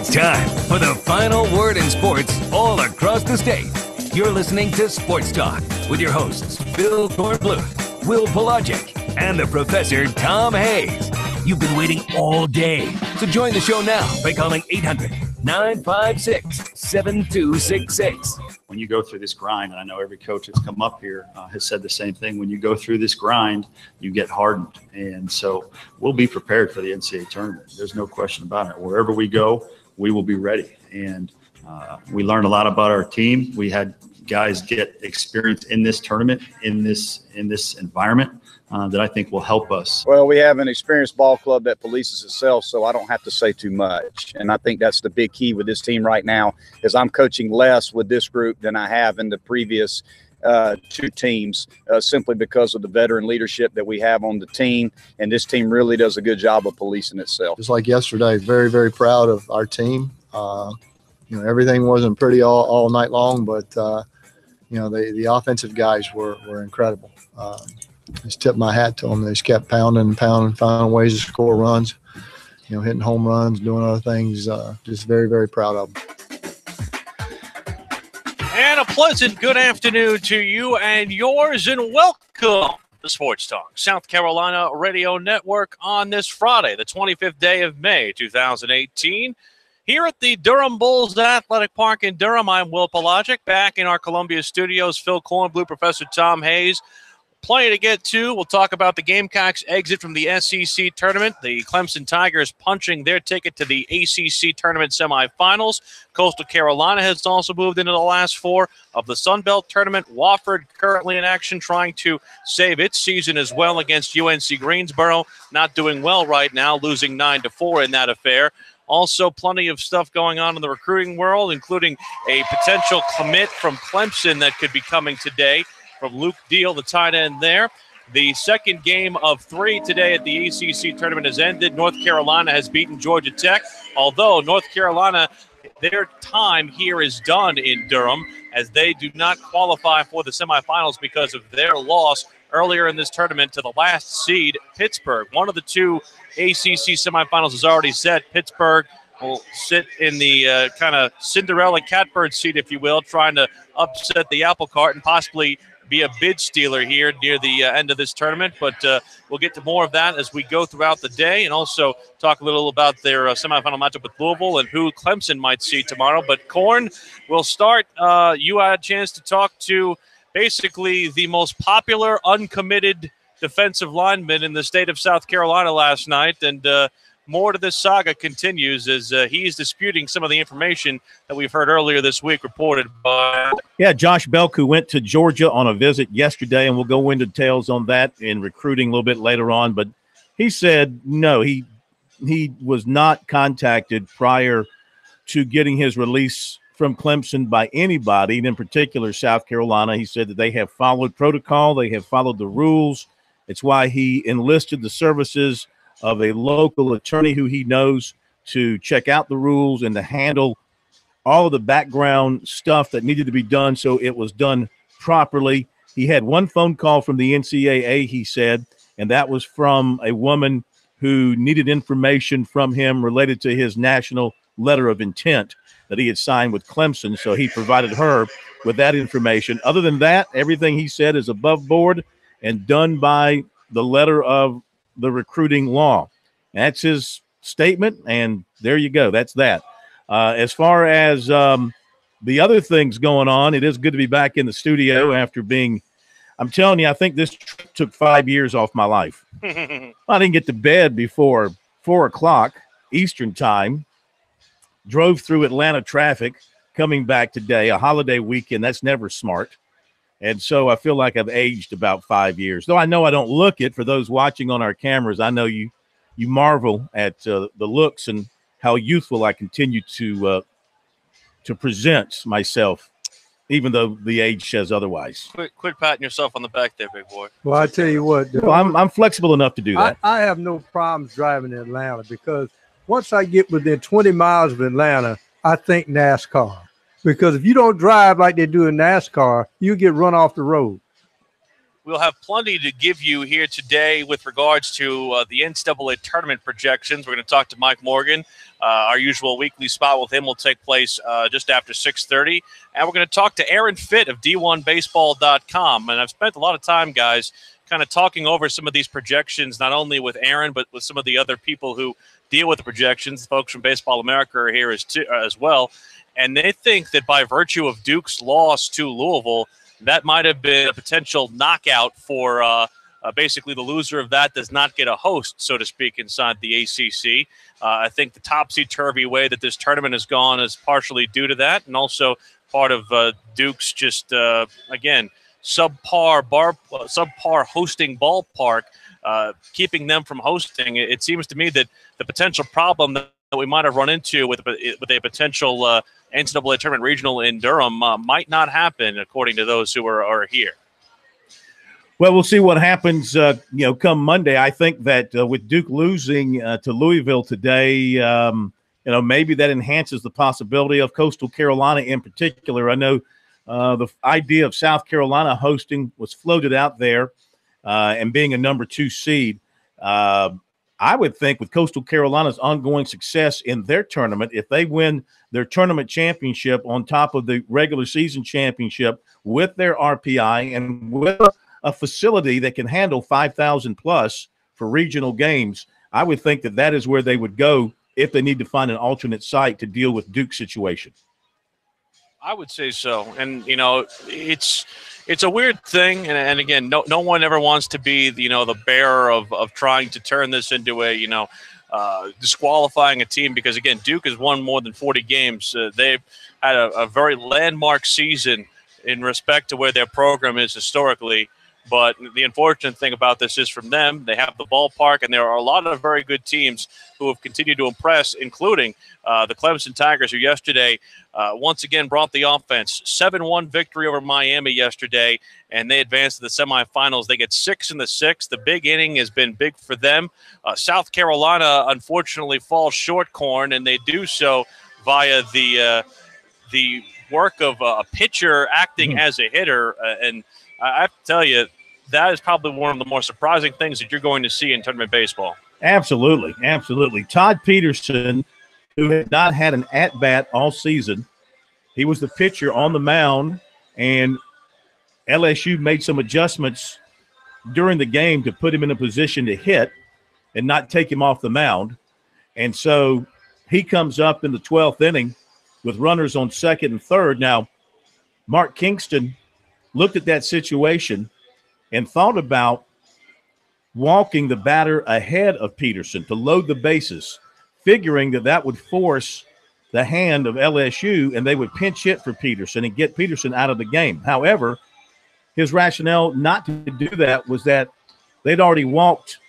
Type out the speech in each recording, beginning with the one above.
It's time for the final word in sports all across the state. You're listening to Sports Talk with your hosts, Bill Kornbluth, Will Pelagic, and the Professor Tom Hayes. You've been waiting all day, so join the show now by calling 800-956-7266. When you go through this grind, and I know every coach that's come up here has said the same thing, when you go through this grind, you get hardened. And so we'll be prepared for the NCAA tournament. There's no question about it. Wherever we go, we will be ready. And we learned a lot about our team. We had guys get experience in this tournament, in this environment that I think will help us. Well, we have an experienced ball club that polices itself, so I don't have to say too much. And I think that's the big key with this team right now is I'm coaching less with this group than I have in the previous two teams, simply because of the veteran leadership that we have on the team. And this team really does a good job of policing itself. Just like yesterday, very, very proud of our team. Everything wasn't pretty all night long, but the offensive guys were incredible. Just tipped my hat to them. They just kept pounding and pounding, finding ways to score runs, hitting home runs, doing other things. Just very, very proud of them. And a pleasant good afternoon to you and yours, and welcome to Sports Talk, South Carolina Radio Network on this Friday, the 25th day of May, 2018. Here at the Durham Bulls Athletic Park in Durham, I'm Will Pelagic. Back in our Columbia studios, Phil Kornbluth, Professor Tom Hayes. Plenty to get to. We'll talk about the Gamecocks' exit from the SEC tournament, the Clemson Tigers punching their ticket to the ACC tournament semifinals. Coastal Carolina has also moved into the last four of the Sun Belt tournament. Wofford currently in action, trying to save its season as well against UNC Greensboro. Not doing well right now, losing 9-4 in that affair. Also, plenty of stuff going on in the recruiting world, including a potential commit from Clemson that could be coming today from Luke Deal, the tight end there. The second game of three today at the ACC tournament has ended. North Carolina has beaten Georgia Tech, although North Carolina, their time here is done in Durham, as they do not qualify for the semifinals because of their loss earlier in this tournament to the last seed, Pittsburgh. One of the two ACC semifinals is already set. Pittsburgh will sit in the kind of Cinderella catbird seat, if you will, trying to upset the apple cart and possibly be a bid stealer here near the end of this tournament. But we'll get to more of that as we go throughout the day, and also talk a little about their semifinal matchup with Louisville and who Clemson might see tomorrow. But Korn, we'll start. You had a chance to talk to basically the most popular uncommitted defensive lineman in the state of South Carolina last night, and more to this saga continues as he's disputing some of the information that we've heard earlier this week reported by. Yeah, Josh Belk, who went to Georgia on a visit yesterday, and we'll go into details on that in recruiting a little bit later on. But he said no, he was not contacted prior to getting his release from Clemson by anybody, and in particular South Carolina. He said that they have followed protocol, they have followed the rules. It's why he enlisted the services of a local attorney who he knows to check out the rules and to handle all of the background stuff that needed to be done so it was done properly. He had one phone call from the NCAA, he said, and that was from a woman who needed information from him related to his national letter of intent that he had signed with Clemson, so he provided her with that information. Other than that, everything he said is above board and done by the letter of the recruiting law. That's his statement, and there you go. That's that. As far as the other things going on, it is good to be back in the studio after being, I'm telling you, I think this trip took 5 years off my life. I didn't get to bed before 4 o'clock Eastern time, drove through Atlanta traffic coming back today, a holiday weekend. That's never smart. And so I feel like I've aged about 5 years. Though I know I don't look it. For those watching on our cameras, I know you marvel at the looks and how youthful I continue to present myself, even though the age says otherwise. Quit patting yourself on the back there, big boy. Well, I tell you what. Well, I'm flexible enough to do that. I have no problems driving in Atlanta because once I get within 20 miles of Atlanta, I think NASCAR. Because if you don't drive like they do in NASCAR, you get run off the road. we'll have plenty to give you here today with regards to the NCAA tournament projections. We're going to talk to Mike Morgan. Our usual weekly spot with him will take place just after 6:30. And we're going to talk to Aaron Fitt of D1Baseball.com. And I've spent a lot of time, guys, kind of talking over some of these projections, not only with Aaron, but with some of the other people who deal with the projections. The folks from Baseball America are here as well. And they think that by virtue of Duke's loss to Louisville, that might have been a potential knockout for basically the loser of that does not get a host, so to speak, inside the ACC. I think the topsy-turvy way that this tournament has gone is partially due to that, and also part of Duke's just, again, subpar hosting ballpark, keeping them from hosting. It seems to me that the potential problem that we might have run into with a potential NCAA tournament regional in Durham might not happen, according to those who are here. Well, we'll see what happens, come Monday. I think that with Duke losing to Louisville today, maybe that enhances the possibility of Coastal Carolina in particular. I know the idea of South Carolina hosting was floated out there and being a number 2 seed. I would think with Coastal Carolina's ongoing success in their tournament, if they win their tournament championship on top of the regular season championship with their RPI and with a facility that can handle 5,000 plus for regional games, I would think that that is where they would go if they need to find an alternate site to deal with Duke's situation. I would say so. And, it's a weird thing. And again, no one ever wants to be, the bearer of trying to turn this into a, disqualifying a team, because, again, Duke has won more than 40 games. They've had a very landmark season in respect to where their program is historically. But the unfortunate thing about this is from them, they have the ballpark, and there are a lot of very good teams who have continued to impress, including the Clemson Tigers, who yesterday once again brought the offense. 7-1 victory over Miami yesterday, and they advanced to the semifinals. They get 6 in the 6th. The big inning has been big for them. South Carolina, unfortunately, falls short, Corn, and they do so via the work of a pitcher acting as a hitter. And I have to tell you, that is probably one of the more surprising things that you're going to see in tournament baseball. Absolutely, absolutely. Todd Peterson, who had not had an at-bat all season, he was the pitcher on the mound, and LSU made some adjustments during the game to put him in a position to hit and not take him off the mound. And so he comes up in the 12th inning with runners on second and third. Now, Mark Kingston looked at that situation and thought about walking the batter ahead of Peterson to load the bases, figuring that would force the hand of LSU and they would pinch hit for Peterson and get Peterson out of the game. However, his rationale not to do that was that they'd already walked,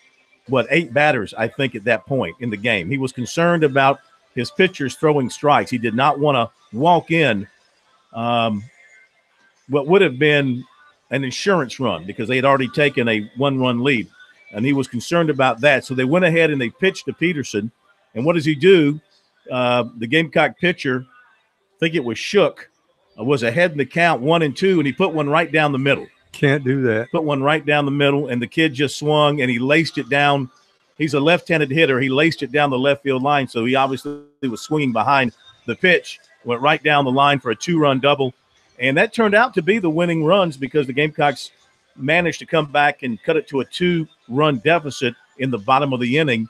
8 batters, I think, at that point in the game. He was concerned about his pitchers throwing strikes. He did not want to walk in what would have been an insurance run because they had already taken a 1-run lead, and he was concerned about that. So they went ahead and they pitched to Peterson, and what does he do? The Gamecock pitcher, I think it was Shook, was ahead in the count 1-2, and he put one right down the middle. Can't do that. Put one right down the middle, and the kid just swung, and he laced it down. He's a left-handed hitter. He laced it down the left field line, so he obviously was swinging behind the pitch, went right down the line for a 2-run double. And that turned out to be the winning runs because the Gamecocks managed to come back and cut it to a 2-run deficit in the bottom of the inning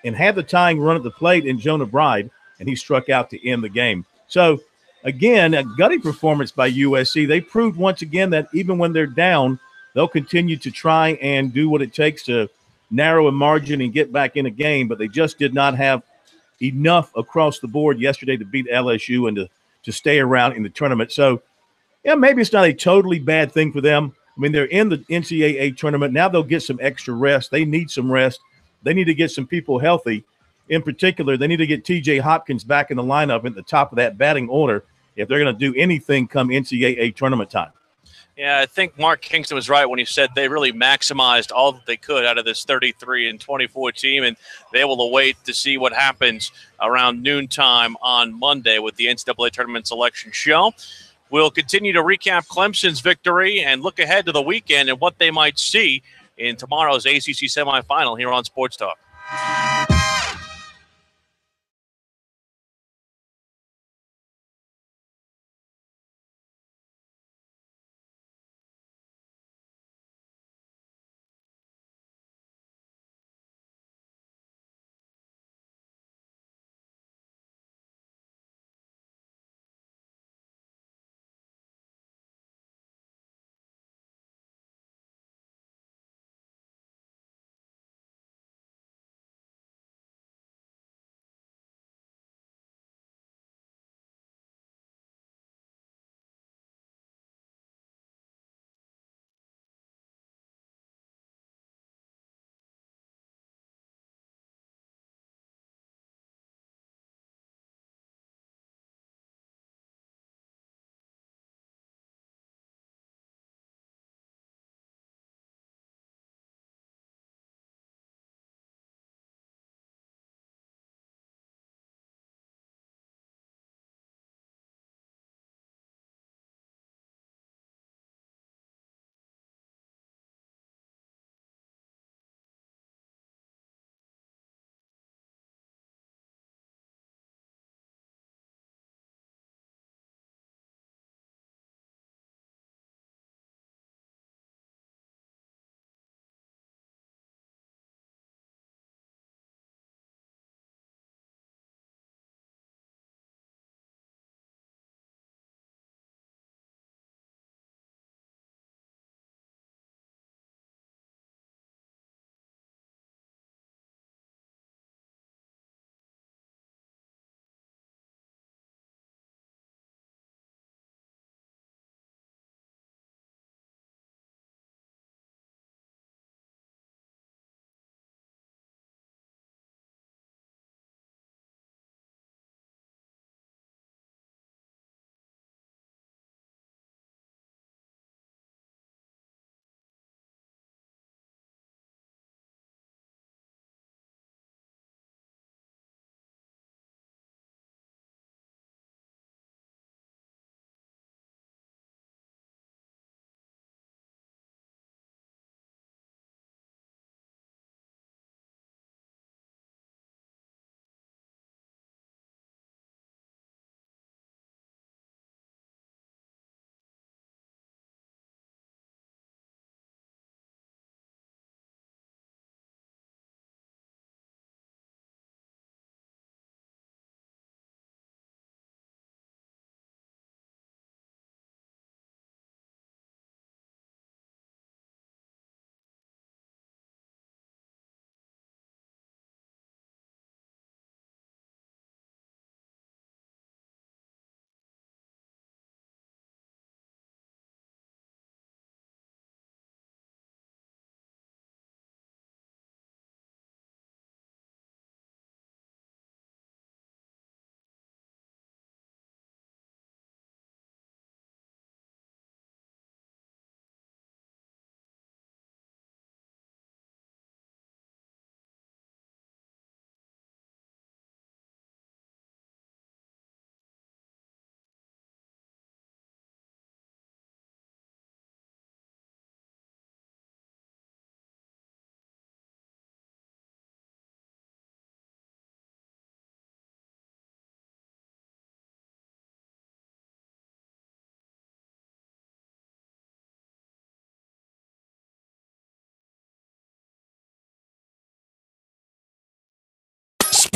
and had the tying run at the plate in Jonah Bride, and he struck out to end the game. So, again, a gutty performance by USC. They proved once again that even when they're down, they'll continue to try and do what it takes to narrow a margin and get back in a game, but they just did not have enough across the board yesterday to beat LSU and to stay around in the tournament. So, yeah, maybe it's not a totally bad thing for them. I mean, they're in the NCAA tournament. Now they'll get some extra rest. They need some rest. They need to get some people healthy. In particular, they need to get T.J. Hopkins back in the lineup at the top of that batting order if they're going to do anything come NCAA tournament time. Yeah, I think Mark Kingston was right when he said they really maximized all that they could out of this 33-24 team, and they will await to see what happens around noontime on Monday with the NCAA Tournament Selection Show. We'll continue to recap Clemson's victory and look ahead to the weekend and what they might see in tomorrow's ACC semifinal here on Sports Talk.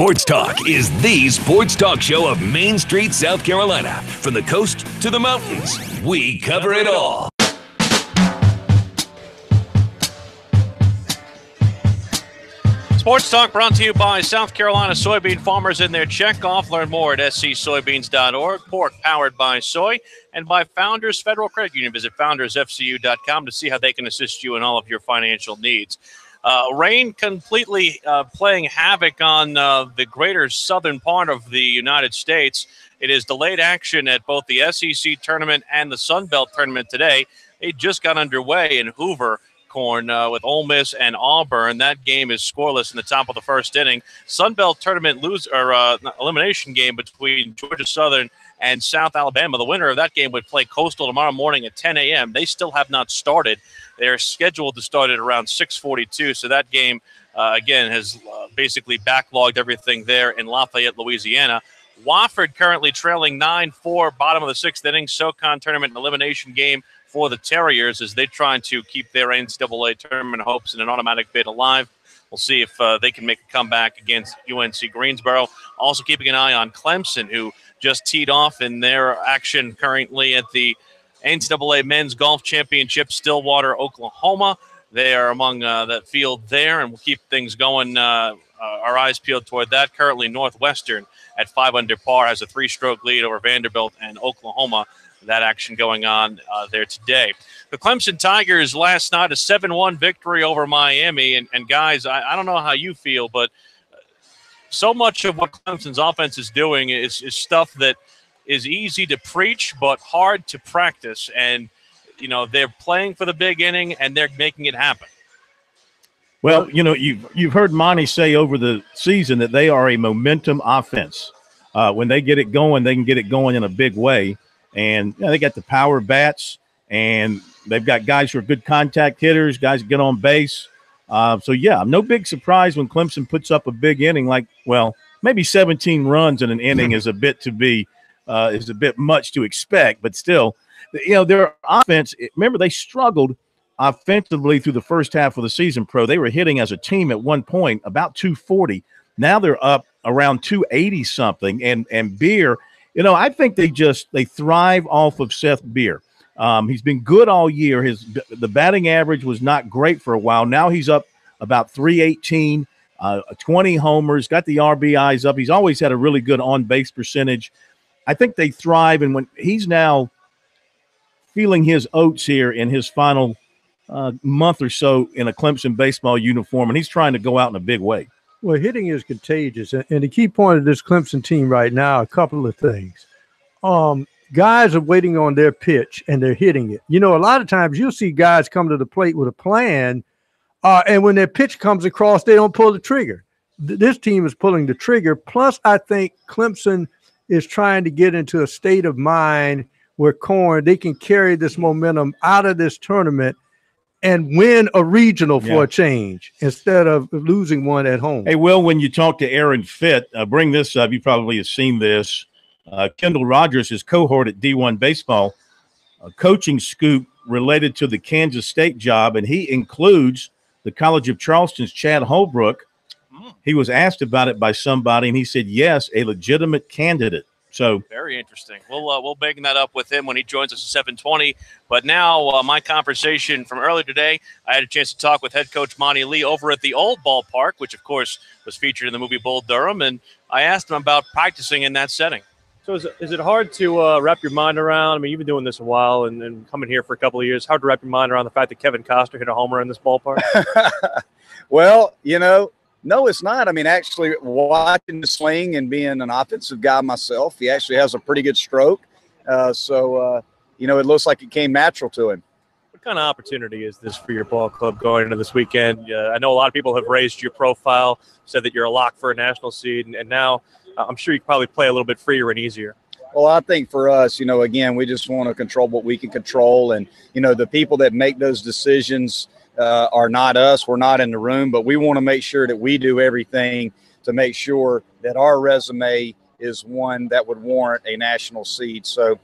Sports Talk is the sports talk show of Main Street, South Carolina. From the coast to the mountains, we cover it all. Sports Talk brought to you by South Carolina soybean farmers in their checkoff. Learn more at scsoybeans.org. Pork powered by soy, and by Founders Federal Credit Union. Visit foundersfcu.com to see how they can assist you in all of your financial needs. Rain completely playing havoc on the greater southern part of the United States. It is delayed action at both the SEC tournament and the Sun Belt tournament today. It just got underway in Hoover with Ole Miss and Auburn. That game is scoreless in the top of the first inning. Sun Belt tournament elimination game between Georgia Southern and South Alabama. The winner of that game would play Coastal tomorrow morning at 10 a.m. They still have not started. They're scheduled to start at around 6:42, so that game, again, has basically backlogged everything there in Lafayette, Louisiana. Wofford currently trailing 9-4, bottom of the 6th inning. SoCon tournament elimination game for the Terriers as they're trying to keep their NCAA tournament hopes in an automatic bid alive. We'll see if they can make a comeback against UNC Greensboro. Also keeping an eye on Clemson, who just teed off in their action currently at the NCAA Men's Golf Championship, Stillwater, Oklahoma. They are among that field there, and we'll keep things going. Our eyes peeled toward that. Currently, Northwestern at 5 under par has a 3-stroke lead over Vanderbilt and Oklahoma. That action going on there today. The Clemson Tigers last night, a 7-1 victory over Miami. And guys, I don't know how you feel, but so much of what Clemson's offense is doing is stuff that is easy to preach but hard to practice. And, you know, they're playing for the big inning, and they're making it happen. Well, you know, you've heard Monty say over the season that they are a momentum offense. When they get it going, they can get it going in a big way. And you know, they got the power bats, and they've got guys who are good contact hitters, guys that get on base. So, yeah, no big surprise when Clemson puts up a big inning like, well, maybe 17 runs in an inning is a bit much to expect. But still, you know, their offense, remember, they struggled offensively through the first half of the season, Pro. They were hitting as a team at one point about 240. Now they're up around 280 something. And Beer, you know, I think they thrive off of Seth Beer. He's been good all year. The batting average was not great for a while. Now he's up about 318, 20 homers, got the RBIs up. He's always had a really good on-base percentage. I think they thrive, and when he's now feeling his oats here in his final month or so in a Clemson baseball uniform, and he's trying to go out in a big way. Well, hitting is contagious. And the key point of this Clemson team right now, a couple of things. Guys are waiting on their pitch, and they're hitting it. You know, a lot of times you'll see guys come to the plate with a plan, and when their pitch comes across, they don't pull the trigger. This team is pulling the trigger. Plus, I think Clemson is trying to get into a state of mind where they can carry this momentum out of this tournament and win a regional for a change instead of losing one at home. Hey, Will, when you talk to Aaron Fitt, bring this up. You probably have seen this. Kendall Rogers, his cohort at D1 Baseball, a coaching scoop related to the Kansas State job, and he includes the College of Charleston's Chad Holbrook. He was asked about it by somebody, and he said, yes, a legitimate candidate. So very interesting. We'll bang that up with him when he joins us at 7:20. But now my conversation from earlier today, I had a chance to talk with head coach Monty Lee over at the old ballpark, which of course was featured in the movie Bull Durham, and I asked him about practicing in that setting. So is it hard to wrap your mind around? I mean, you've been doing this a while and coming here for a couple of years. Hard to wrap your mind around the fact that Kevin Costner hit a homer in this ballpark? Well, you know, no, it's not. I mean, actually, watching the swing and being an offensive guy myself, he actually has a pretty good stroke. You know, it looks like it came natural to him. What kind of opportunity is this for your ball club going into this weekend? I know a lot of people have raised your profile, said that you're a lock for a national seed, and now I'm sure you can probably play a little bit freer and easier. Well, I think for us, you know, again, we just want to control what we can control. And, you know, the people that make those decisions are not us. We're not in the room, but we want to make sure that we do everything to make sure that our resume is one that would warrant a national seed. So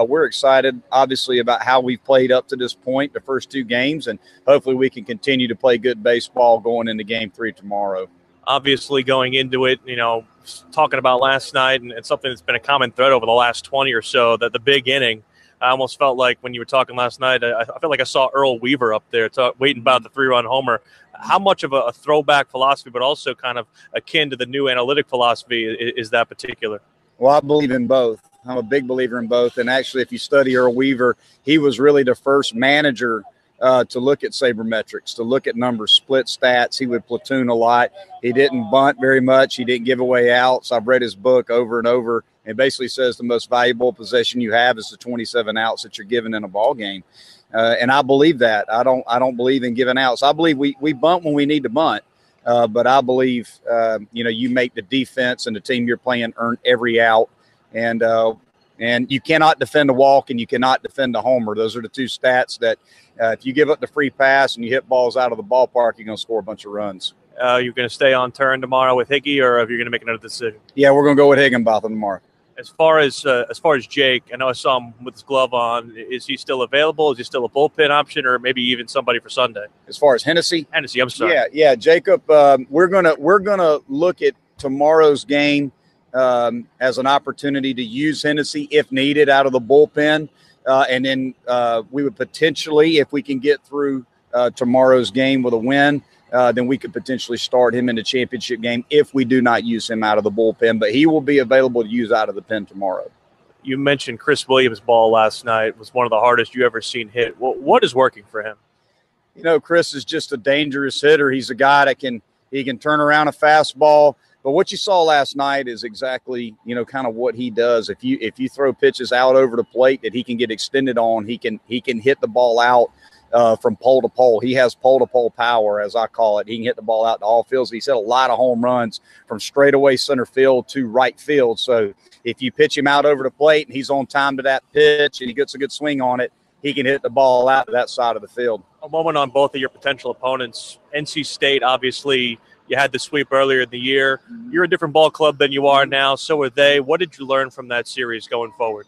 we're excited, obviously, about how we've played up to this point, the first 2 games, and hopefully we can continue to play good baseball going into Game 3 tomorrow. Obviously, going into it, you know, talking about last night and something that's been a common thread over the last 20 or so, that the big inning, I almost felt like when you were talking last night, I felt like I saw Earl Weaver up there waiting about the 3-run homer. How much of a throwback philosophy, but also kind of akin to the new analytic philosophy is that particular? Well, I believe in both. I'm a big believer in both. And actually, if you study Earl Weaver, he was really the first manager to look at sabermetrics, to look at numbers, split stats. He would platoon a lot. He didn't bunt very much. He didn't give away outs. I've read his book over and over. It basically says the most valuable possession you have is the 27 outs that you're given in a ball game. And I believe that. I don't believe in giving outs. I believe we bunt when we need to bunt. But I believe, you know, you make the defense and the team you're playing earn every out. And And you cannot defend a walk and you cannot defend a homer. Those are the two stats that if you give up the free pass and you hit balls out of the ballpark, you're going to score a bunch of runs. You're going to stay on turn tomorrow with Higgy, or are you going to make another decision? Yeah, we're going to go with Higginbotham tomorrow. As far as Jake, I know I saw him with his glove on. Is he still available? Is he still a bullpen option, or maybe even somebody for Sunday? As far as Hennessy, I'm sorry. Yeah, Jacob. We're gonna look at tomorrow's game as an opportunity to use Hennessy if needed out of the bullpen, and then we would potentially, if we can get through tomorrow's game with a win, then we could potentially start him in the championship game if we do not use him out of the bullpen. But he will be available to use out of the pen tomorrow. You mentioned Chris Williams' ball last night was one of the hardest you ever seen hit. What is working for him? You know, Chris is just a dangerous hitter. He's a guy that can turn around a fastball. But what you saw last night is exactly, kind of what he does. If you throw pitches out over the plate that he can get extended on, he can hit the ball out from pole to pole. He has pole to pole power, as I call it. He can hit the ball out to all fields. He's hit a lot of home runs from straightaway center field to right field. So if you pitch him out over the plate and he's on time to that pitch and he gets a good swing on it, he can hit the ball out to that side of the field. A moment on both of your potential opponents. NC State, obviously, you had the sweep earlier in the year. You're a different ball club than you are now. So are they. What did you learn from that series going forward?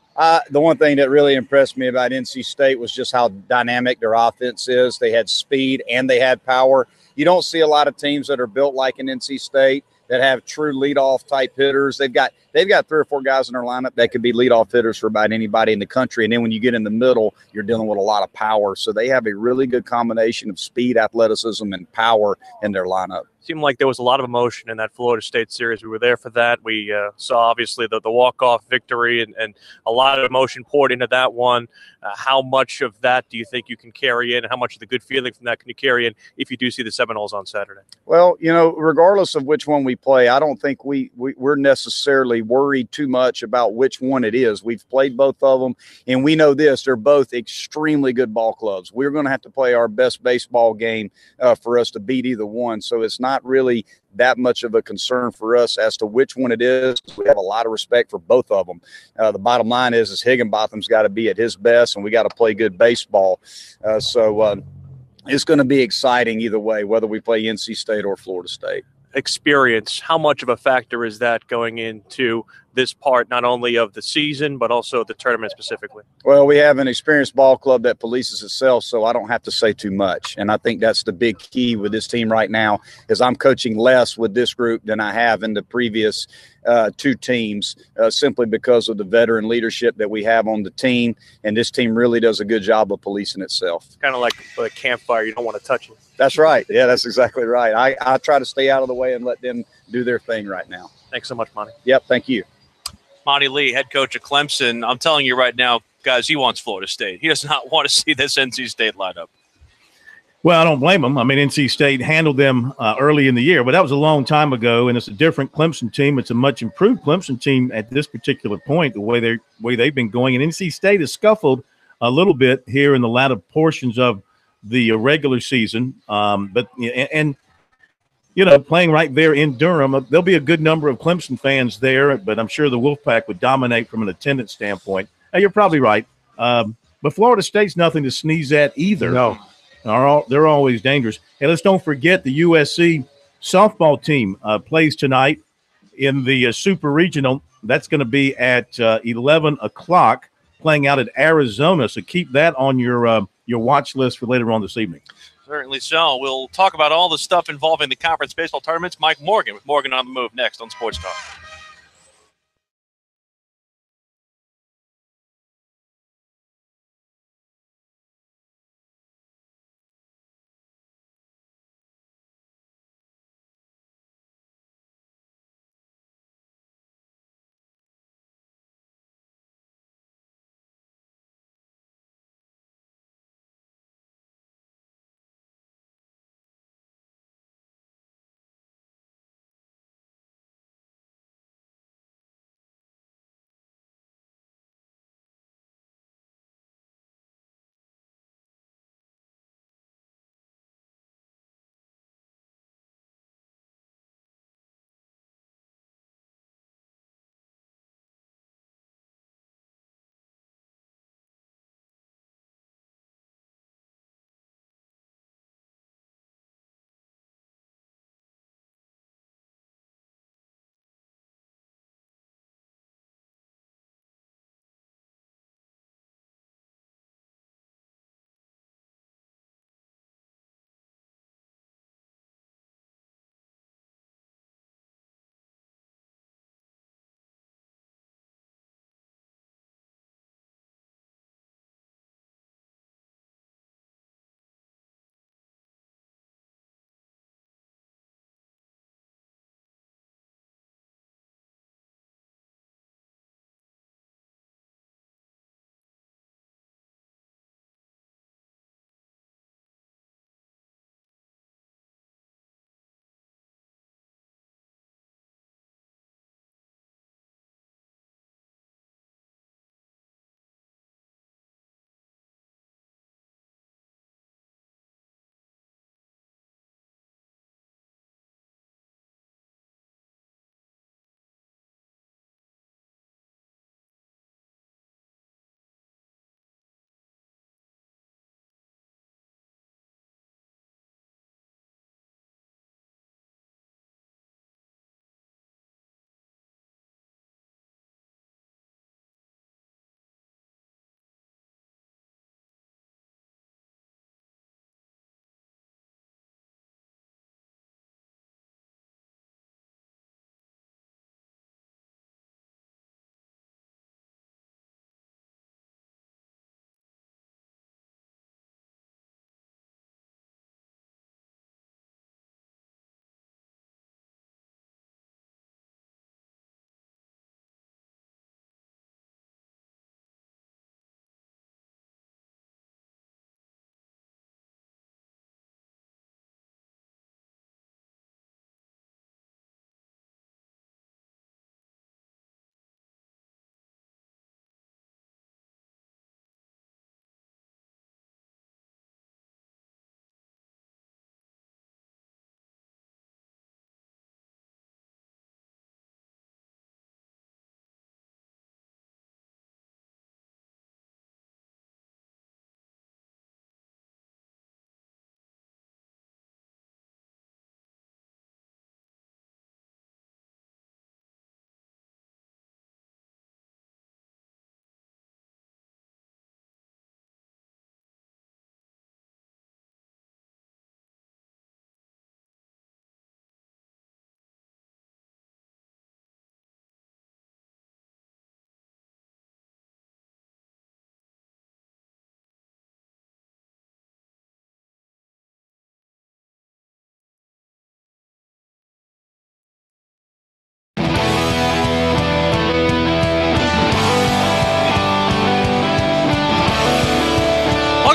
The one thing that really impressed me about NC State was just how dynamic their offense is. They had speed and they had power. You don't see a lot of teams that are built like an NC State that have true leadoff type hitters. They've got 3 or 4 guys in their lineup that could be leadoff hitters for about anybody in the country. And then when you get in the middle, you're dealing with a lot of power. So they have a really good combination of speed, athleticism, and power in their lineup. Seemed like there was a lot of emotion in that Florida State series. We were there for that. We saw, obviously, the walk-off victory and a lot of emotion poured into that one. How much of that do you think you can carry in? How much of the good feeling from that can you carry in if you do see the Seminoles on Saturday? Well, regardless of which one we play, I don't think we're necessarily worried too much about which one it is. We've played both of them, and we know this. They're both extremely good ball clubs. We're going to have to play our best baseball game for us to beat either one. So it's not really that much of a concern for us as to which one it is. We have a lot of respect for both of them. The bottom line is Higginbotham's got to be at his best, and we got to play good baseball. So it's going to be exciting either way, whether we play NC State or Florida State. Experience, how much of a factor is that going into this part, not only of the season, but also the tournament specifically? Well, we have an experienced ball club that polices itself, so I don't have to say too much. And I think that's the big key with this team right now is I'm coaching less with this group than I have in the previous 2 teams, simply because of the veteran leadership that we have on the team. And this team really does a good job of policing itself. It's kind of like a campfire. You don't want to touch it. That's right. Yeah, that's exactly right. I try to stay out of the way and let them do their thing right now. Thanks so much, Monty. Yep, thank you. Monty Lee, head coach of Clemson. I'm telling you right now, guys, he wants Florida State. He does not want to see this NC State lineup. Well, I don't blame them. I mean, NC State handled them early in the year, but that was a long time ago, and it's a different Clemson team. It's a much improved Clemson team at this particular point, the way they've been going. And NC State has scuffled a little bit here in the latter portions of the regular season. Playing right there in Durham, there'll be a good number of Clemson fans there, but I'm sure the Wolfpack would dominate from an attendance standpoint. Now, you're probably right. But Florida State's nothing to sneeze at either. No. They're always dangerous. And let's don't forget the USC softball team plays tonight in the Super Regional. That's going to be at 11 o'clock, playing out at Arizona. So keep that on your watch list for later on this evening. Certainly so. We'll talk about all the stuff involving the conference baseball tournaments. Mike Morgan with Morgan on the Move next on Sports Talk.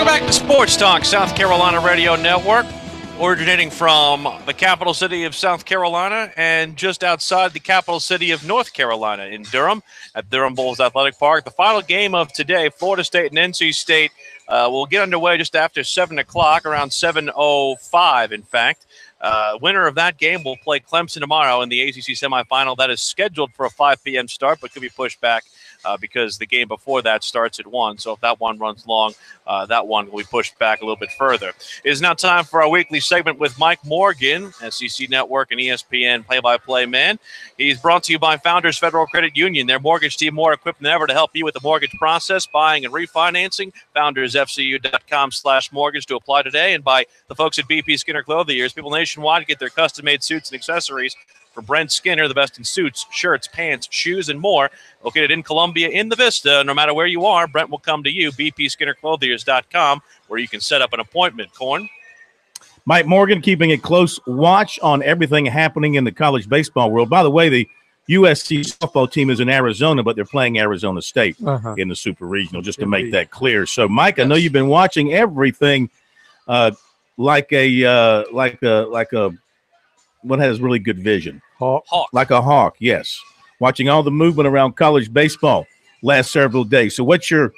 Welcome back to Sports Talk, South Carolina Radio Network, originating from the capital city of South Carolina and just outside the capital city of North Carolina in Durham at Durham Bulls Athletic Park. The final game of today, Florida State and NC State, will get underway just after 7 o'clock, around 7:05, in fact. Winner of that game will play Clemson tomorrow in the ACC semifinal. That is scheduled for a 5 p.m. start, but could be pushed back because the game before that starts at 1. So if that one runs long, that one will be pushed back a little bit further. It is now time for our weekly segment with Mike Morgan, SEC Network and ESPN play-by-play man. He's brought to you by Founders Federal Credit Union. Their mortgage team more equipped than ever to help you with the mortgage process, buying and refinancing. FoundersFCU.com/mortgage to apply today. And by the folks at BP Skinner Clothiers, people nationwide get their custom-made suits and accessories for Brent Skinner, the best in suits, shirts, pants, shoes, and more. Located in Columbia in the Vista, no matter where you are, Brent will come to you. BPSkinnerClothiers.com, where you can set up an appointment. Corn? Mike Morgan keeping a close watch on everything happening in the college baseball world. By the way, the USC softball team is in Arizona, but they're playing Arizona State in the Super Regional, just to make that clear. So, Mike, I know you've been watching everything like a what has really good vision. Hawk. Like a hawk, yes. Watching all the movement around college baseball last several days. So what do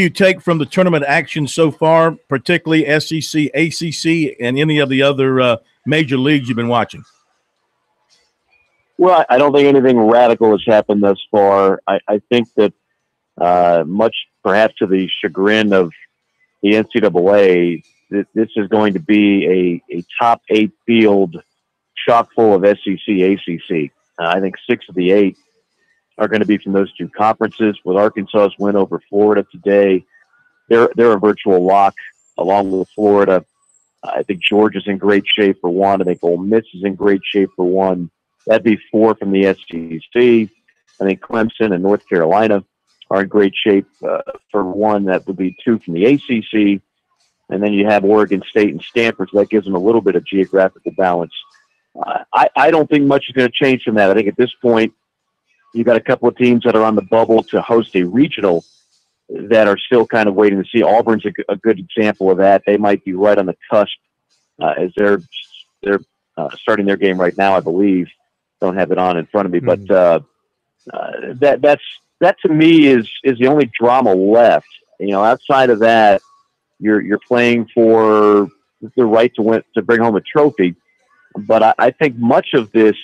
you take from the tournament action so far, particularly SEC, ACC, and any of the other major leagues you've been watching? Well, I don't think anything radical has happened thus far. I think that much perhaps to the chagrin of the NCAA, this is going to be a top 8 field chock full of SEC, ACC. I think 6 of the 8 are going to be from those two conferences. With Arkansas's win over Florida today, they're a virtual lock along with Florida. I think Georgia's in great shape for 1. I think Ole Miss is in great shape for 1. That'd be 4 from the SEC. I think Clemson and North Carolina are in great shape for 1. That would be 2 from the ACC. And then you have Oregon State and Stanford, so that gives them a little bit of geographical balance. I don't think much is going to change from that. I think at this point, you've got a couple of teams that are on the bubble to host a regional that are still kind of waiting to see. Auburn's a good example of that. They might be right on the cusp as they're starting their game right now, I believe. Don't have it on in front of me, but that to me is the only drama left. You know, outside of that, you're playing for the right to win, to bring home a trophy. But I think much of the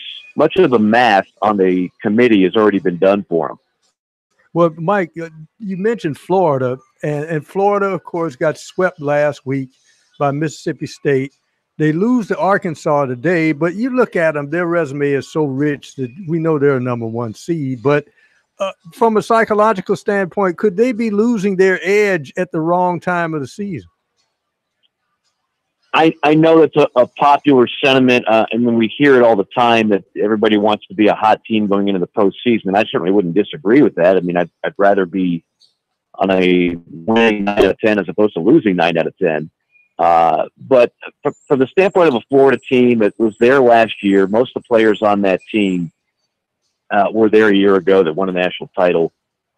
math on the committee has already been done for them. Well, Mike, you mentioned Florida, and Florida, of course, got swept last week by Mississippi State. They lose to Arkansas today, but you look at them, their resume is so rich that we know they're a number 1 seed. But from a psychological standpoint, could they be losing their edge at the wrong time of the season? I know that's a popular sentiment, and when we hear it all the time that everybody wants to be a hot team going into the postseason, I certainly wouldn't disagree with that. I mean, I'd rather be on a winning 9 out of 10 as opposed to losing 9 out of 10. But from the standpoint of a Florida team that was there last year, most of the players on that team were there a year ago that won a national title.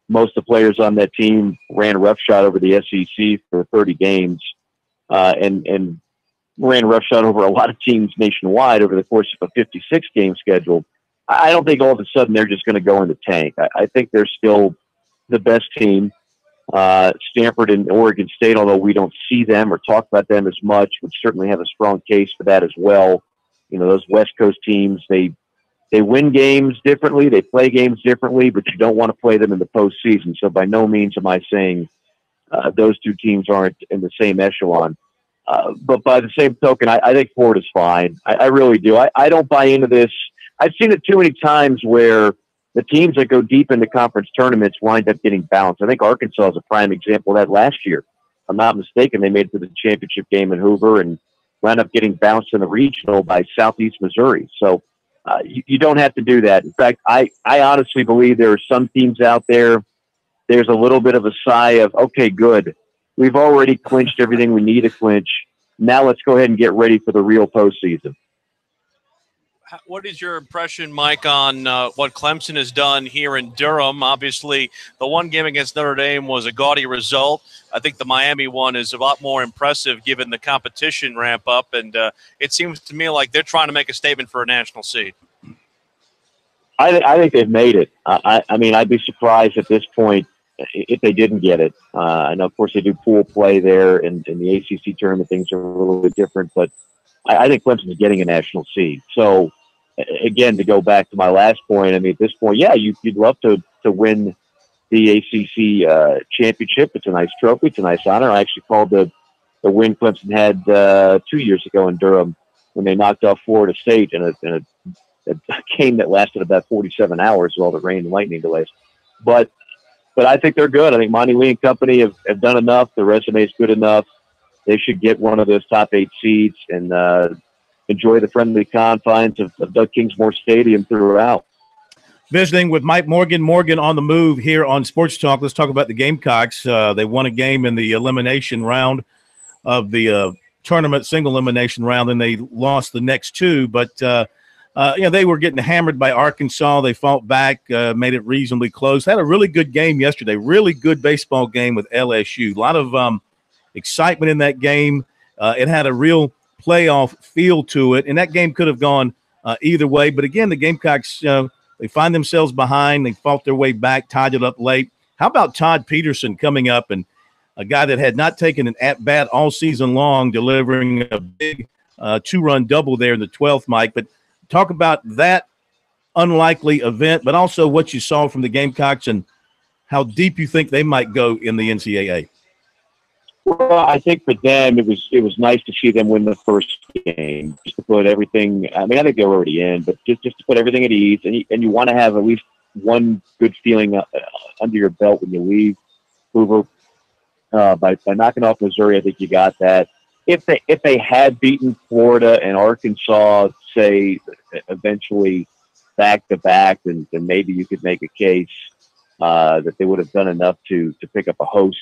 Most of the players on that team ran roughshod over the SEC for 30 games and ran roughshod over a lot of teams nationwide over the course of a 56-game schedule. I don't think all of a sudden they're just going to go in the tank. I think they're still the best team. Stanford and Oregon State, although we don't see them or talk about them as much, would certainly have a strong case for that as well. You know, those West Coast teams, they win games differently, they play games differently, but you don't want to play them in the postseason. So by no means am I saying those two teams aren't in the same echelon. But by the same token, I think Florida's fine. I really do. I don't buy into this. I've seen it too many times where the teams that go deep into conference tournaments wind up getting bounced. I think Arkansas is a prime example of that last year. If I'm not mistaken, they made it to the championship game in Hoover and wound up getting bounced in the regional by Southeast Missouri. So you don't have to do that. In fact, I honestly believe there are some teams out there, there's a little bit of a sigh of, okay, good. We've already clinched everything we need to clinch. Now let's go ahead and get ready for the real postseason. What is your impression, Mike, on what Clemson has done here in Durham? Obviously, the one game against Notre Dame was a gaudy result. I think the Miami one is a lot more impressive given the competition ramp up, and it seems to me like they're trying to make a statement for a national seed. I think they've made it. I mean, I'd be surprised at this point if they didn't get it. I know, of course, they do pool play there, and in the ACC tournament, things are a little bit different, but I think Clemson is getting a national seed. So, again, to go back to my last point, I mean, at this point, yeah, you'd love to win the ACC championship. It's a nice trophy. It's a nice honor. I actually called the win Clemson had 2 years ago in Durham when they knocked off Florida State in a game that lasted about 47 hours with all the rain and lightning delays. But I think they're good. I think Monty Lee and company have done enough. The resume is good enough. They should get one of those top 8 seeds and enjoy the friendly confines of Doug Kingsmore Stadium throughout. Visiting with Mike Morgan. Morgan on the move here on Sports Talk. Let's talk about the Gamecocks. They won a game in the elimination round of the tournament, single elimination round, and they lost the next 2. But, they were getting hammered by Arkansas. They fought back, made it reasonably close. Had a really good game yesterday, really good baseball game with LSU. A lot of excitement in that game. It had a real playoff feel to it, and that game could have gone either way. But, again, the Gamecocks, they find themselves behind. They fought their way back, tied it up late. How about Todd Peterson coming up, and a guy that had not taken an at-bat all season long, delivering a big 2-run double there in the 12th, Mike. But talk about that unlikely event, but also what you saw from the Gamecocks and how deep you think they might go in the NCAA. Well, I think for them, it was nice to see them win the first game, just to put everything. I mean, I think they're already in, but just to put everything at ease, and you want to have at least one good feeling under your belt when you leave Hoover. By knocking off Missouri, I think you got that. If they had beaten Florida and Arkansas, say eventually back to back, then maybe you could make a case that they would have done enough to pick up a host.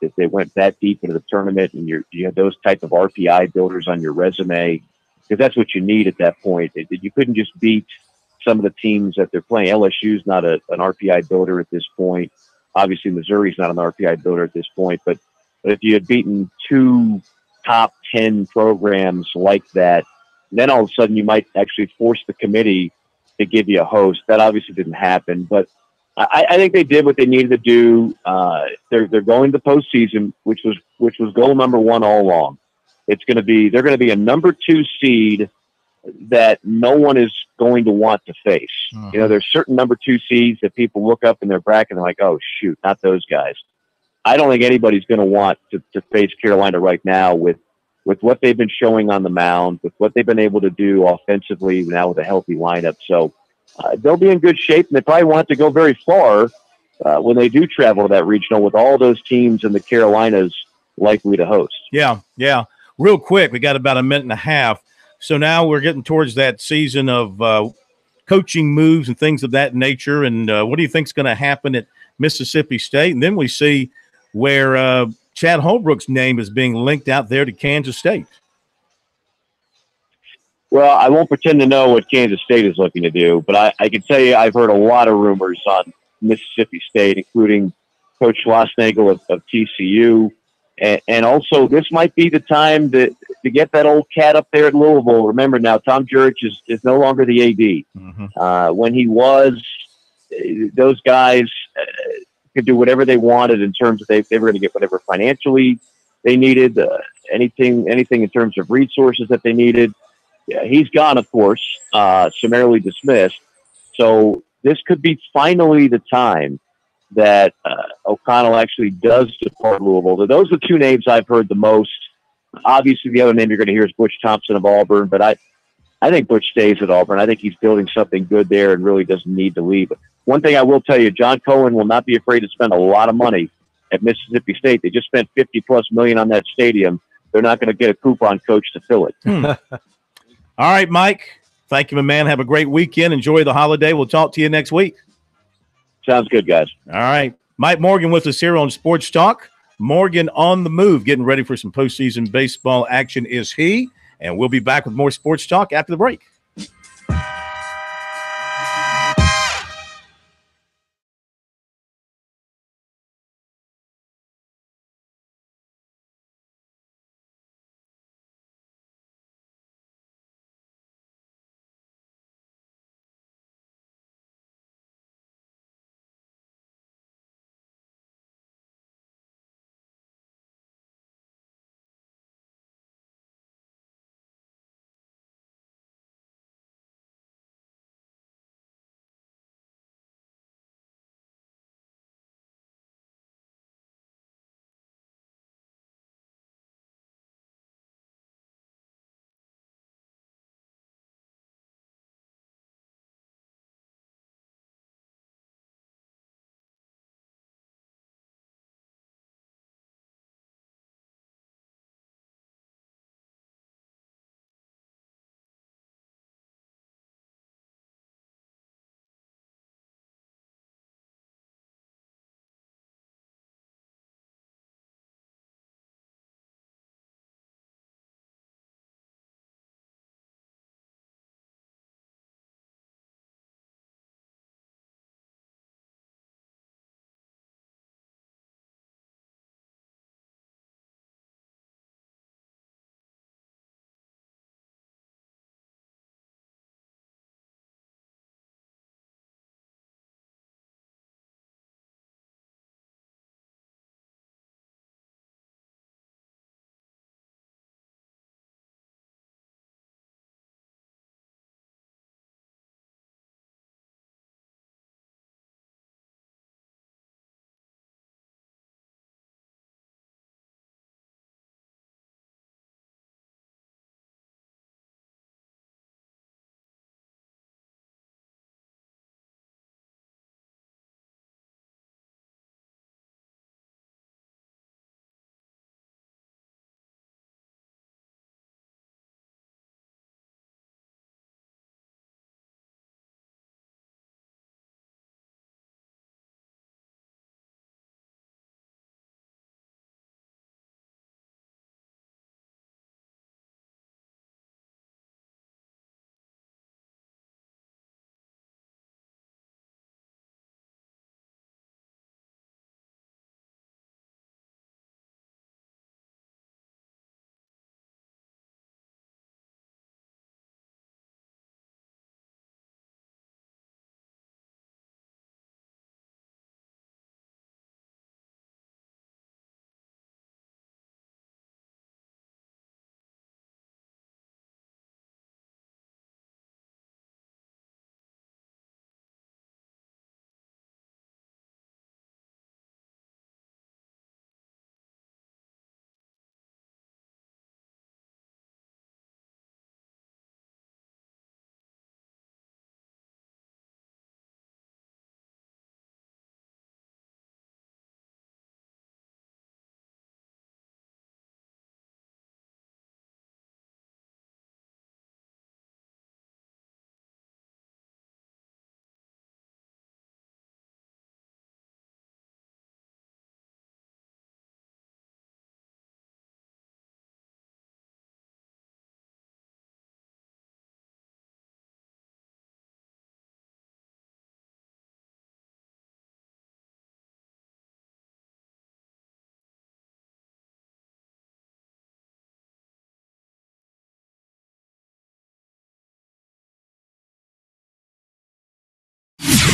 If they went that deep into the tournament and you had those type of RPI builders on your resume, because that's what you need at that point. You couldn't just beat some of the teams that they're playing. LSU's not an RPI builder at this point. Obviously, Missouri's not an RPI builder at this point. But if you had beaten 2 top 10 programs like that, then all of a sudden you might actually force the committee to give you a host. That obviously didn't happen, but I think they did what they needed to do. They're going to postseason, which was goal number 1 all along. They're going to be a number 2 seed that no one is going to want to face. There's certain number 2 seeds that people look up in their bracket and they're like, oh shoot, not those guys. I don't think anybody's going to want to face Carolina right now with what they've been showing on the mound, with what they've been able to do offensively now with a healthy lineup. So they'll be in good shape, and they probably want to go very far when they do travel to that regional with all those teams in the Carolinas likely to host. Yeah. Real quick, we got about a minute and a half. So now we're getting towards that season of coaching moves and things of that nature. And what do you think is going to happen at Mississippi State? And then we see where Chad Holbrook's name is being linked out there to Kansas State. Well, I won't pretend to know what Kansas State is looking to do, but I can tell you I've heard a lot of rumors on Mississippi State, including Coach Schlossnagle of TCU. And also, this might be the time to get that old cat up there at Louisville. Remember now, Tom Jurich is no longer the AD. Mm-hmm. When he was, those guys could do whatever they wanted in terms of they were going to get whatever financially they needed, anything in terms of resources that they needed. Yeah, he's gone, of course, summarily dismissed. So this could be finally the time that O'Connell actually does depart Louisville. Those are the 2 names I've heard the most. Obviously, the other name you're going to hear is Butch Thompson of Auburn, but I think Butch stays at Auburn. I think he's building something good there and really doesn't need to leave. But one thing I will tell you, John Cohen will not be afraid to spend a lot of money at Mississippi State. They just spent $50+ million on that stadium. They're not going to get a coupon coach to fill it. All right, Mike. Thank you, my man. Have a great weekend. Enjoy the holiday. We'll talk to you next week. Sounds good, guys. All right. Mike Morgan with us here on Sports Talk. Morgan on the move, getting ready for some postseason baseball action is he. And we'll be back with more Sports Talk after the break.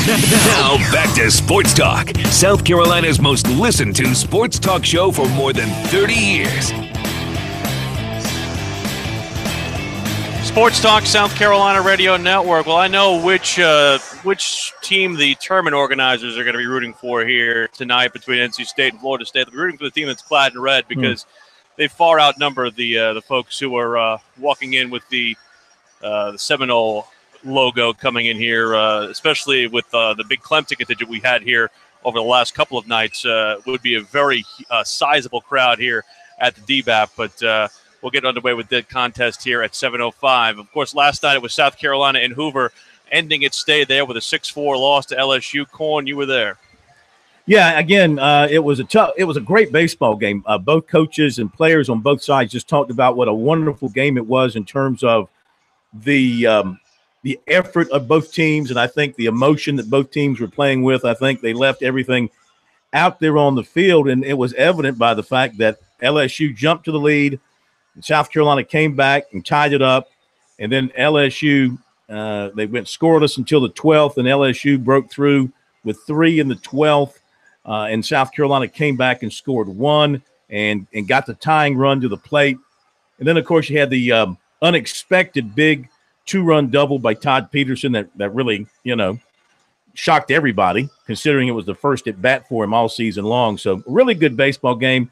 Now back to Sports Talk, South Carolina's most listened to sports talk show for more than 30 years. Sports Talk South Carolina Radio Network. Well, I know which team the tournament organizers are going to be rooting for here tonight between NC State and Florida State. They'll be rooting for the team that's clad in red because they far outnumber the folks who are walking in with the Seminole logo coming in here, especially with the big Clem ticket that we had here over the last couple of nights. Would be a very sizable crowd here at the DBAP, but we'll get underway with the contest here at 7:05. Of course, last night it was South Carolina and Hoover ending its stay there with a 6-4 loss to LSU. Corn, you were there. Yeah, again, it was a great baseball game. Both coaches and players on both sides just talked about what a wonderful game it was in terms of the effort of both teams, and I think the emotion that both teams were playing with. I think they left everything out there on the field, and it was evident by the fact that LSU jumped to the lead. South Carolina came back and tied it up, and then LSU, they went scoreless until the 12th, and LSU broke through with 3 in the 12th, and South Carolina came back and scored 1 and got the tying run to the plate. And then, of course, you had the unexpected big 2-run double by Todd Peterson that really, shocked everybody, considering it was the first at bat for him all season long. So, really good baseball game.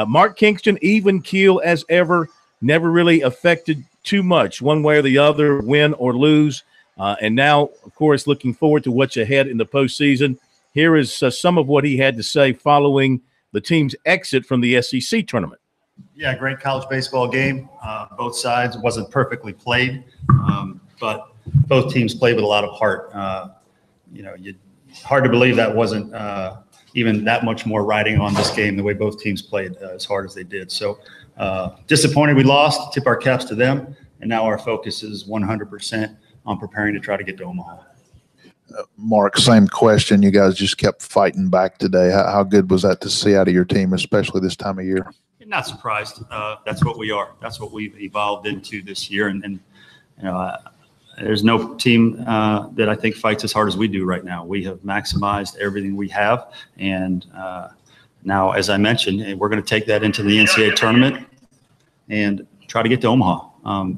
Mark Kingston, even keel as ever, never really affected too much one way or the other, win or lose. And now, of course, looking forward to what's ahead in the postseason. Here is some of what he had to say following the team's exit from the SEC tournament. Yeah, great college baseball game. Both sides. It wasn't perfectly played, but both teams played with a lot of heart. Hard to believe that wasn't even that much more riding on this game, the way both teams played as hard as they did. So disappointed we lost, tip our caps to them, and now our focus is 100% on preparing to try to get to Omaha. Mark, same question. You guys just kept fighting back today. How good was that to see out of your team, especially this time of year? Not surprised. That's what we are. That's what we've evolved into this year. And there's no team that I think fights as hard as we do right now. We have maximized everything we have. And now, as I mentioned, we're going to take that into the NCAA tournament and try to get to Omaha.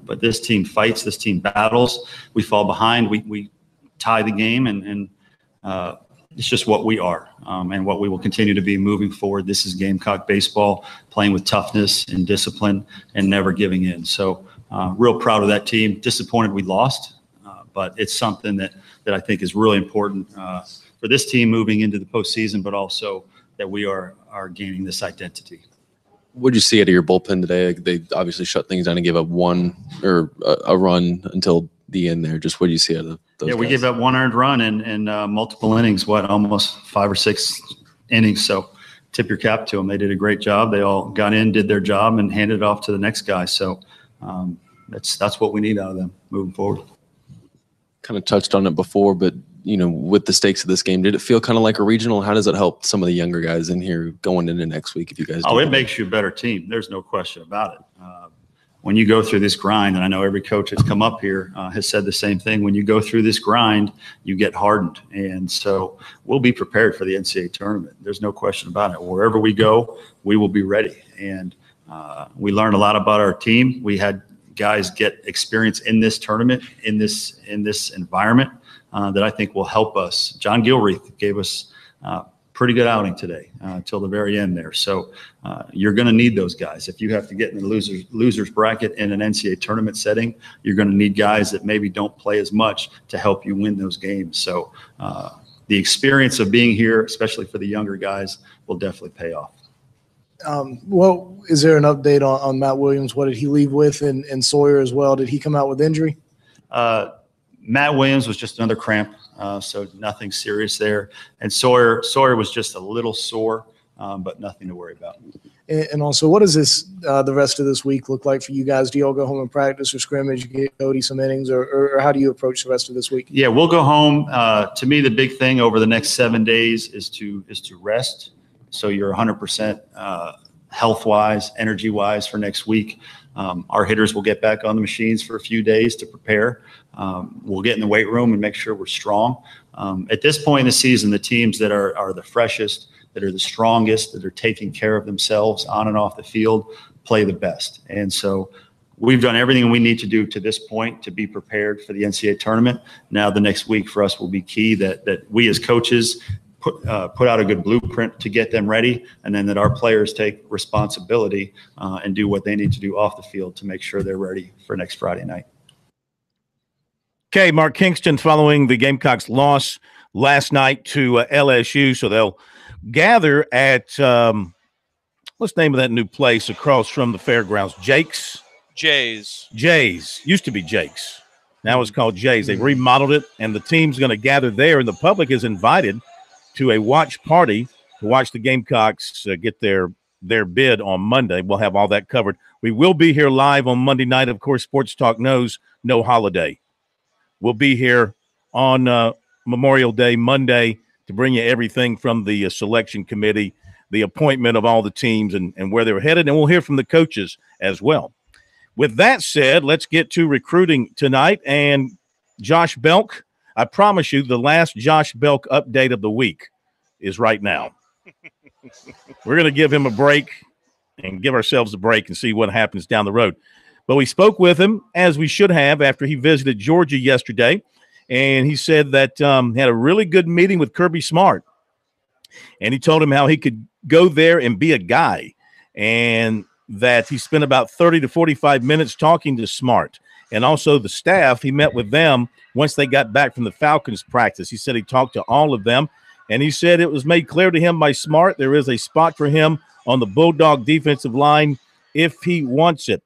But this team fights. This team battles. We fall behind. We tie the game. And it's just what we are and what we will continue to be moving forward. This is Gamecock baseball, playing with toughness and discipline and never giving in. So real proud of that team. Disappointed we lost, but it's something that I think is really important for this team moving into the postseason, but also that we are gaining this identity. What did you see out of your bullpen today? They obviously shut things down and gave up a run until the end there. Just what do you see out of those guys? We gave up 1 earned run and multiple innings, almost 5 or 6 innings. So tip your cap to them. They did a great job. They all got in, did their job, and handed it off to the next guy. So that's what we need out of them moving forward. Kind of touched on it before, but with the stakes of this game, did it feel kind of like a regional? How does it help some of the younger guys in here going into next week if you guys do it makes you a better team. There's no question about it. When you go through this grind, and I know every coach that's come up here has said the same thing, when you go through this grind, you get hardened. And so we'll be prepared for the NCAA tournament. There's no question about it. Wherever we go, we will be ready. And we learned a lot about our team. We had guys get experience in this tournament, in this environment that I think will help us. John Gilreath gave us pretty good outing today till the very end there. So you're going to need those guys. If you have to get in the losers bracket in an NCAA tournament setting, you're going to need guys that maybe don't play as much to help you win those games. So the experience of being here, especially for the younger guys, will definitely pay off. Is there an update on Matt Williams? What did he leave with, and Sawyer as well? Did he come out with injury? Matt Williams was just another cramp. So nothing serious there. And Sawyer was just a little sore, but nothing to worry about. And also, what does the rest of this week look like for you guys? Do you all go home and practice or scrimmage, get Cody some innings, or how do you approach the rest of this week? Yeah, we'll go home. To me, the big thing over the next 7 days is to rest. So you're 100% health-wise, energy-wise for next week. Our hitters will get back on the machines for a few days to prepare. We'll get in the weight room and make sure we're strong. At this point in the season, the teams that are the freshest, that are the strongest, that are taking care of themselves on and off the field, play the best. And so we've done everything we need to do to this point to be prepared for the NCAA tournament. Now the next week for us will be key, that we as coaches put out a good blueprint to get them ready, and then that our players take responsibility and do what they need to do off the field to make sure they're ready for next Friday night. Okay, Mark Kingston following the Gamecocks' loss last night to LSU, so they'll gather at what's the name of that new place across from the fairgrounds? Jake's? Jay's. Used to be Jake's. Now it's called Jay's. They remodeled it, and the team's going to gather there, and the public is invited to a watch party to watch the Gamecocks get their bid on Monday. We'll have all that covered. We will be here live on Monday night. Of course, Sports Talk knows no holiday. We'll be here on Memorial Day, Monday, to bring you everything from the selection committee, the appointment of all the teams and where they're headed, and we'll hear from the coaches as well. With that said, let's get to recruiting tonight. And Josh Belk, I promise you the last Josh Belk update of the week is right now. We're going to give him a break and give ourselves a break and see what happens down the road. But we spoke with him, as we should have, after he visited Georgia yesterday. And he said that he had a really good meeting with Kirby Smart. And he told him how he could go there and be a guy. And that he spent about 30 to 45 minutes talking to Smart. And also the staff, he met with them once they got back from the Falcons practice. He said he talked to all of them. And he said it was made clear to him by Smart there is a spot for him on the Bulldog defensive line if he wants it.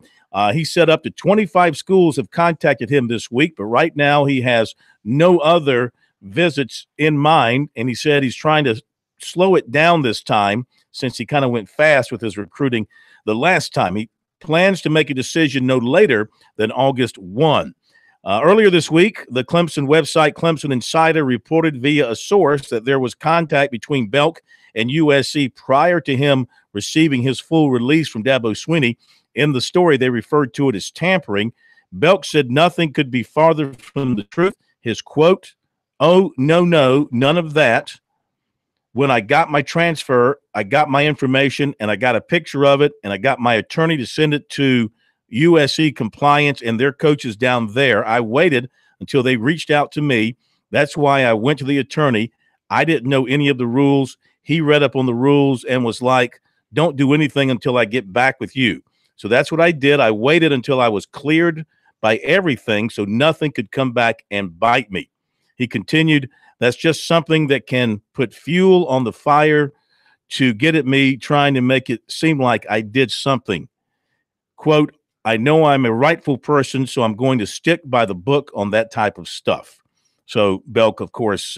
He said up to 25 schools have contacted him this week, but right now he has no other visits in mind. And he said he's trying to slow it down this time since he kind of went fast with his recruiting the last time. He plans to make a decision no later than August 1. Earlier this week, the Clemson website Clemson Insider reported via a source that there was contact between Belk and USC prior to him receiving his full release from Dabo Swinney. In the story, they referred to it as tampering. Belk said nothing could be farther from the truth. His quote, "Oh, no, none of that. When I got my transfer, I got my information, and I got a picture of it, and I got my attorney to send it to USC compliance and their coaches down there. I waited until they reached out to me. That's why I went to the attorney. I didn't know any of the rules. He read up on the rules and was like, don't do anything until I get back with you. So that's what I did. I waited until I was cleared by everything so nothing could come back and bite me." He continued, "That's just something that can put fuel on the fire to get at me, trying to make it seem like I did something. Quote, I know I'm a rightful person, so I'm going to stick by the book on that type of stuff." So Belk, of course,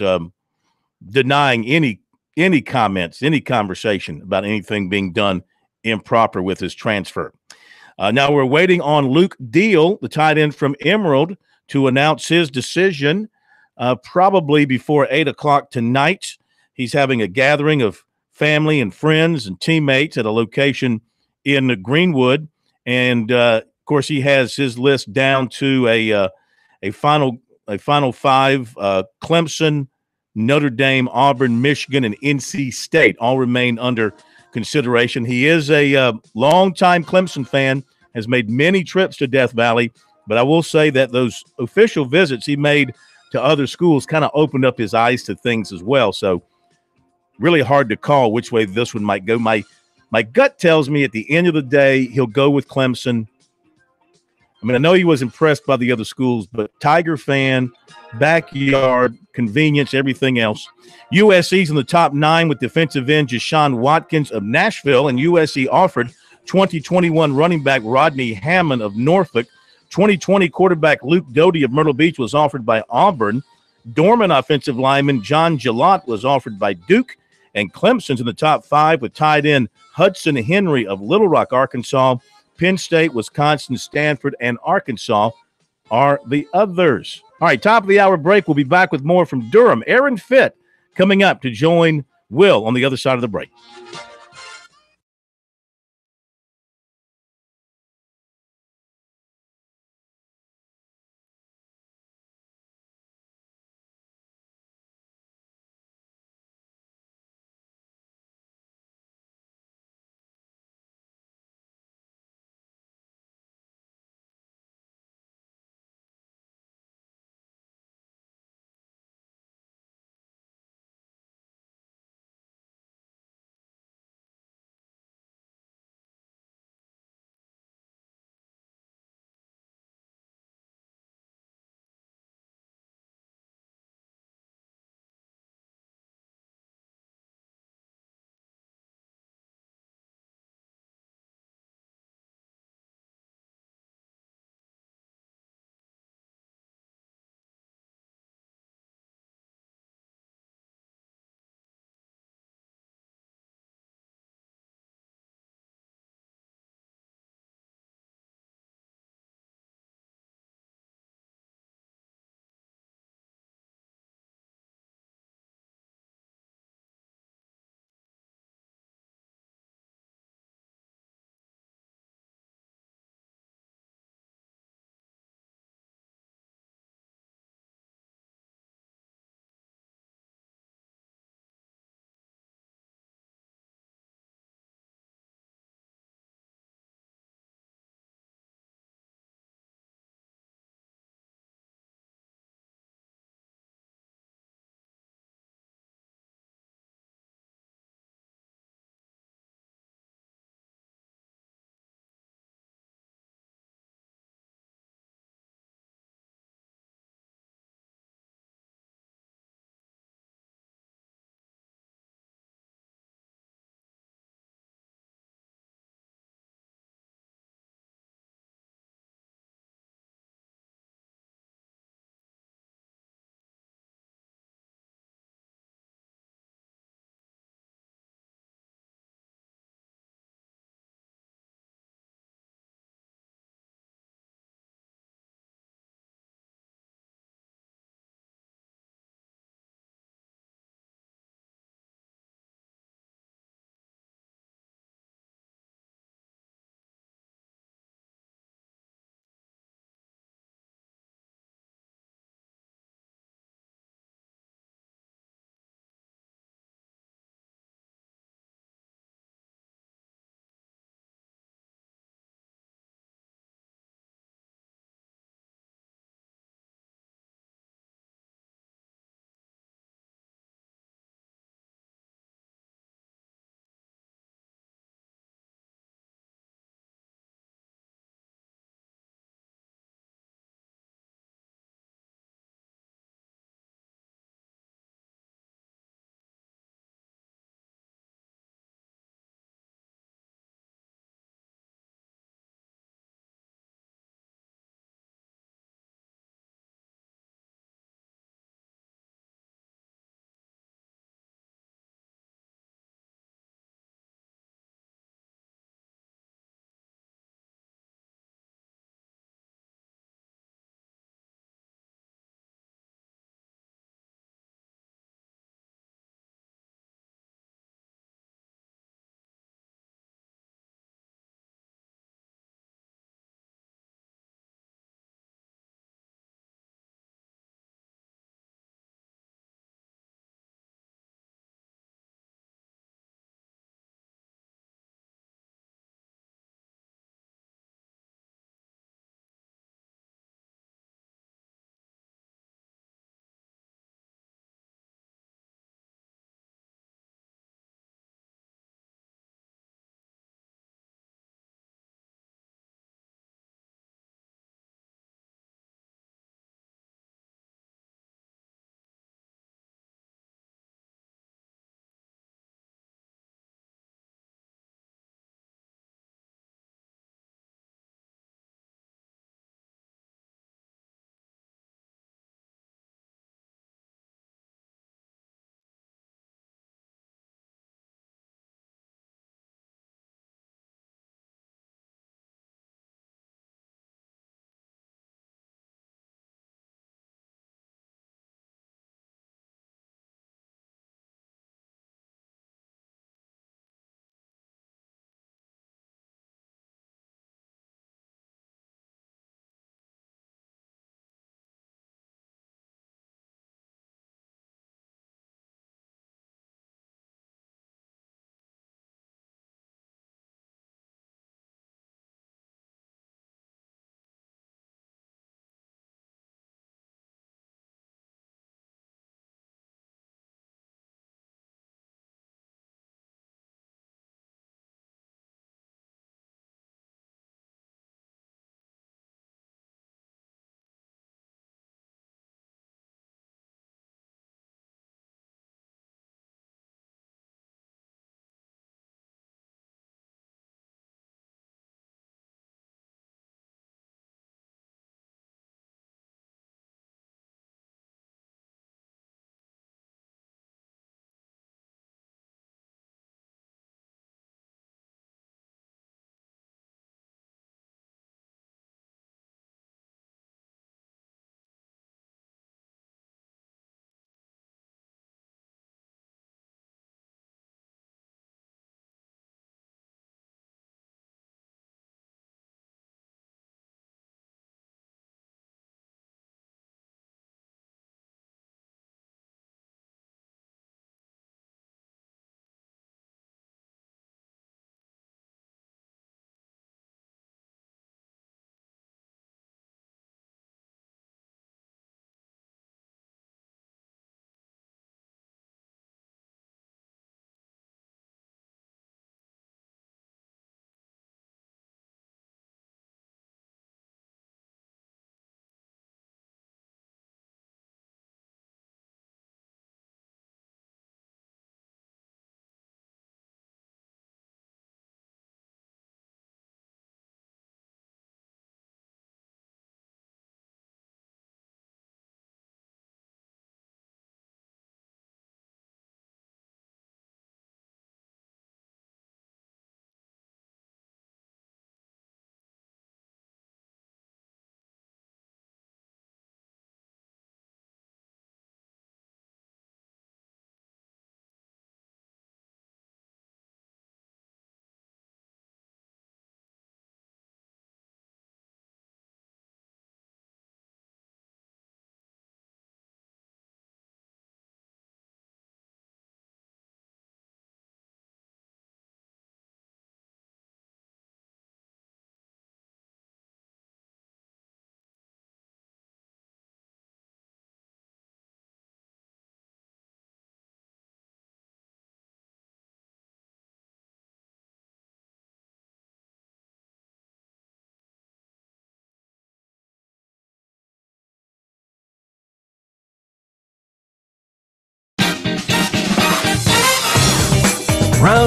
denying any comments, any conversation about anything being done improper with his transfer. Now we're waiting on Luke Deal, the tight end from Emerald, to announce his decision probably before 8 o'clock tonight. He's having a gathering of family and friends and teammates at a location in Greenwood. And, of course, he has his list down to a final five. Clemson, Notre Dame, Auburn, Michigan, and NC State all remain under consideration. He is a longtime Clemson fan, has made many trips to Death Valley, but I will say that those official visits he made to other schools kind of opened up his eyes to things as well. So really hard to call which way this one might go. My gut tells me at the end of the day, he'll go with Clemson. I mean, I know he was impressed by the other schools, but Tiger fan, backyard, convenience, everything else. USC's in the top 9 with defensive end Jashawn Watkins of Nashville, and USC offered 2021 running back Rodney Hammond of Norfolk. 2020 quarterback Luke Doty of Myrtle Beach was offered by Auburn. Dorman offensive lineman John Gillott was offered by Duke. And Clemson's in the top 5 with tight end Hudson Henry of Little Rock, Arkansas. Penn State, Wisconsin, Stanford, and Arkansas are the others. All right, top of the hour break. We'll be back with more from Durham. Aaron Fitt coming up to join Will on the other side of the break.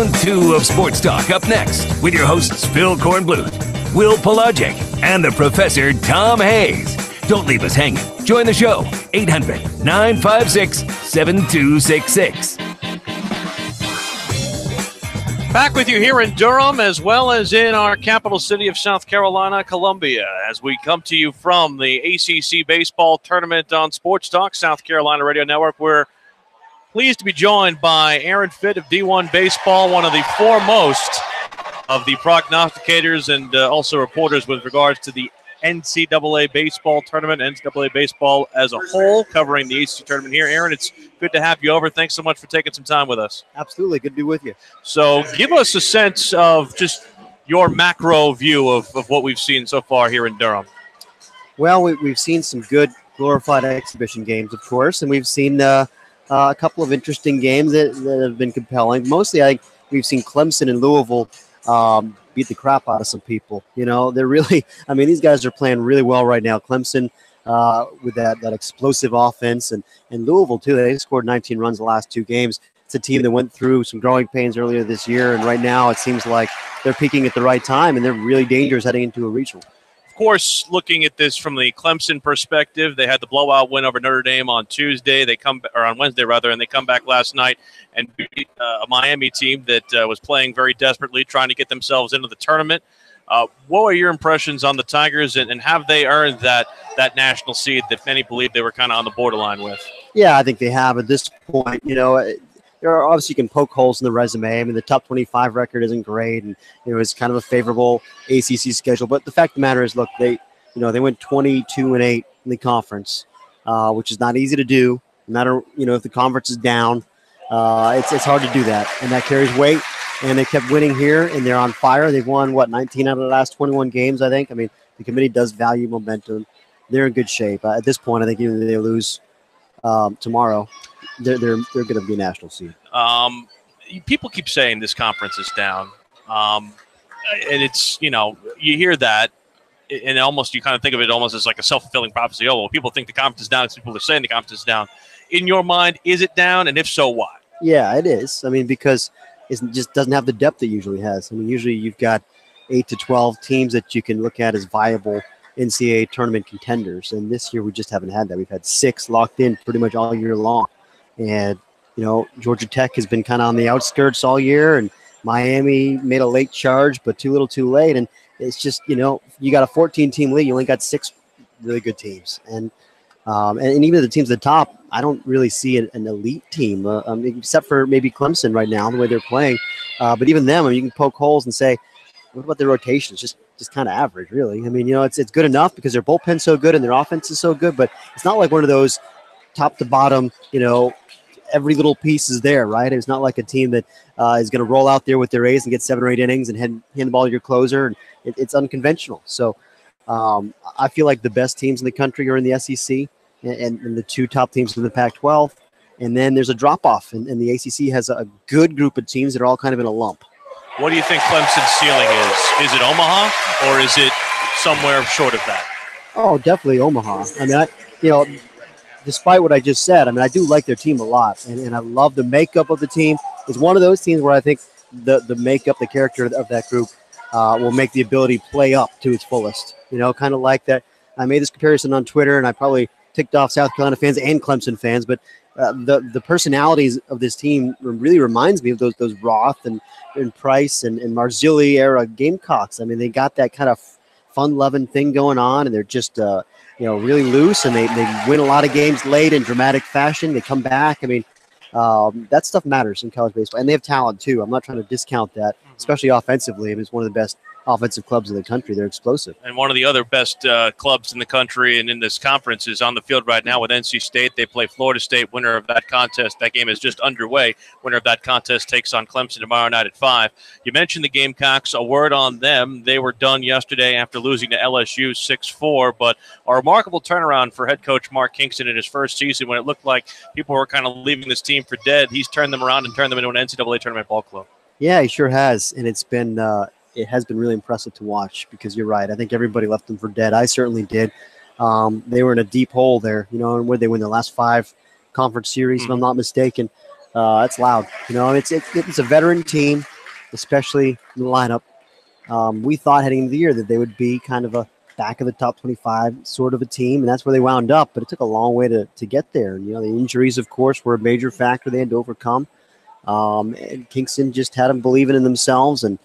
Round 2 of Sports Talk up next with your hosts Phil Kornbluth, Will Pelagic, and the Professor Tom Hayes. Don't leave us hanging. Join the show, 800-956-7266. Back with you here in Durham as well as in our capital city of South Carolina, Columbia, as we come to you from the ACC Baseball Tournament on Sports Talk, South Carolina Radio Network. We're pleased to be joined by Aaron Fitt of D1 Baseball, one of the foremost of the prognosticators and also reporters with regards to the NCAA baseball tournament, NCAA baseball as a whole, covering the ACC tournament here. Aaron, it's good to have you over. Thanks so much for taking some time with us. Absolutely. Good to be with you. So give us a sense of just your macro view of what we've seen so far here in Durham. Well, we've seen some good glorified exhibition games, of course, and we've seen a couple of interesting games that have been compelling. Mostly, I think we've seen Clemson and Louisville beat the crap out of some people. You know, they're really, I mean, these guys are playing really well right now. Clemson with that explosive offense, and Louisville, too. They scored 19 runs the last 2 games. It's a team that went through some growing pains earlier this year, and right now it seems like they're peaking at the right time, and they're really dangerous heading into a regional. Of course, looking at this from the Clemson perspective, they had the blowout win over Notre Dame on Tuesday. On Wednesday rather, and they come back last night and beat a Miami team that was playing very desperately, trying to get themselves into the tournament. What are your impressions on the Tigers, and have they earned that national seed that many believe they were kind of on the borderline with? Yeah, I think they have at this point. You know, there are obviously, you can poke holes in the resume. I mean, the top 25 record isn't great, and it was kind of a favorable ACC schedule. But the fact of the matter is, look, they went 22-8 in the conference, which is not easy to do. No matter, if the conference is down, it's hard to do that, and that carries weight. And they kept winning here, and they're on fire. They've won 19 out of the last 21 games, I think. I mean, the committee does value momentum. They're in good shape at this point. I think even if they lose tomorrow, they're going to be a national seed. People keep saying this conference is down, and it's you hear that, and almost you kind of think of it almost as like a self-fulfilling prophecy. Oh, well, people think the conference is down. People are saying the conference is down. In your mind, is it down, and if so, why? Yeah, it is. I mean, because it just doesn't have the depth it usually has. I mean, usually you've got 8 to 12 teams that you can look at as viable NCAA tournament contenders, and this year we just haven't had that. We've had 6 locked in pretty much all year long, and Georgia Tech has been kind of on the outskirts all year, and Miami made a late charge, but too little too late, and it's just you got a 14-team league, you only got 6 really good teams, and even the teams at the top, I don't really see an elite team, except for maybe Clemson right now, the way they're playing. But even them, I mean, you can poke holes and say, what about their rotation? It's just kind of average, really. I mean, it's good enough because their bullpen's so good and their offense is so good, but it's not like one of those top to bottom, every little piece is there, right? It's not like a team that is going to roll out there with their A's and get 7 or 8 innings and hand the ball to your closer. And it's unconventional. So I feel like the best teams in the country are in the SEC. And the 2 top teams in the Pac-12, and then there's a drop-off, and the ACC has a good group of teams that are all kind of in a lump. What do you think Clemson's ceiling is? Is it Omaha, or is it somewhere short of that? Oh, definitely Omaha. I mean, despite what I just said, I mean, I do like their team a lot, and I love the makeup of the team. It's one of those teams where I think the makeup, the character of that group will make the ability play up to its fullest. Kind of like that. I made this comparison on Twitter, and I probably ticked off South Carolina fans and Clemson fans, but the personalities of this team really reminds me of those Roth and Price and Marzulli era Gamecocks. I mean, they got that kind of fun-loving thing going on, and they're just really loose, and they win a lot of games late in dramatic fashion. They come back. I mean, that stuff matters in college baseball, and they have talent too. I'm not trying to discount that, especially offensively. I mean, it's one of the best offensive clubs in the country. They're explosive. And one of the other best clubs in the country and in this conference is on the field right now with NC State. They play Florida State, winner of that contest. That game is just underway. Winner of that contest takes on Clemson tomorrow night at 5. You mentioned the Gamecocks. A word on them. They were done yesterday after losing to LSU 6-4, but a remarkable turnaround for head coach Mark Kingston in his first season when it looked like people were kind of leaving this team for dead. He's turned them around and turned them into an NCAA tournament ball club. Yeah, he sure has, and it has been really impressive to watch because you're right. I think everybody left them for dead. I certainly did. They were in a deep hole there, and where they win the last 5 conference series, if I'm not mistaken. It's loud. You know, it's a veteran team, especially in the lineup. We thought heading into the year that they would be kind of a back of the top 25 sort of a team, and that's where they wound up. But it took a long way to get there. And, you know, the injuries, of course, were a major factor they had to overcome. And Kingston just had them believing in themselves. And,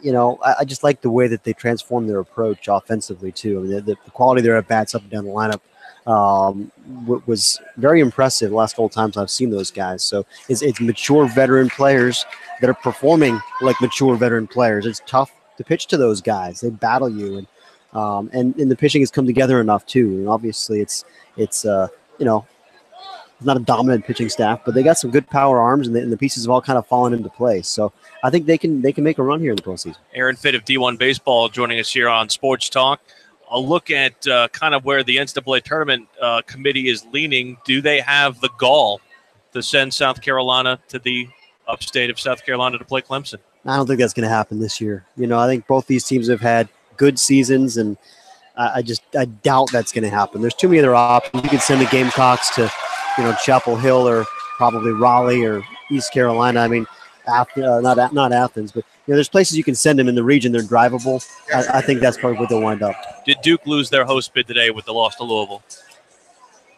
you know, I just like the way that they transformed their approach offensively, too. I mean, the quality of their at-bats up and down the lineup was very impressive the last couple times I've seen those guys. So it's mature veteran players that are performing like mature veteran players. It's tough to pitch to those guys. They battle you, and the pitching has come together enough too. And obviously, it's you know, it's not a dominant pitching staff, but they got some good power arms, and the pieces have all kind of fallen into place. So I think they can make a run here in the postseason. Aaron Fitt of D1 Baseball joining us here on Sports Talk. A look at kind of where the NCAA tournament committee is leaning. Do they have the gall to send South Carolina to the upstate of South Carolina to play Clemson? I don't think that's going to happen this year. You know, I think both these teams have had good seasons, and I doubt that's going to happen. There's too many other options. You could send the Gamecocks to, you know, Chapel Hill or probably Raleigh or East Carolina. I mean, not Athens, but you know, there's places you can send them in the region. They're drivable. I think that's probably where they'll wind up. Did Duke lose their host bid today with the loss to Louisville?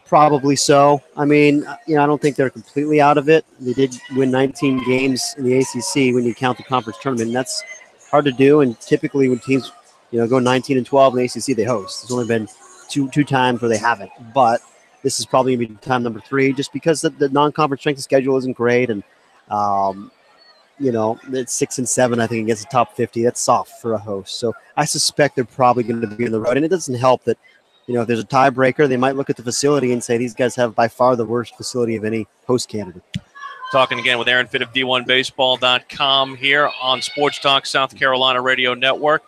Probably so. I mean, you know, I don't think they're completely out of it. They did win 19 games in the ACC when you count the conference tournament, and that's hard to do. And typically when teams, you know, go 19-12 in the ACC, they host. There's only been two times where they haven't. But this is probably going to be time number 3 just because the non-conference strength of schedule isn't great. And, you know, it's 6 and 7, I think, against the top 50. That's soft for a host. So I suspect they're probably going to be on the road. And it doesn't help that, you know, if there's a tiebreaker, they might look at the facility and say these guys have by far the worst facility of any host candidate. Talking again with Aaron Fitt of D1Baseball.com here on Sports Talk South Carolina Radio Network.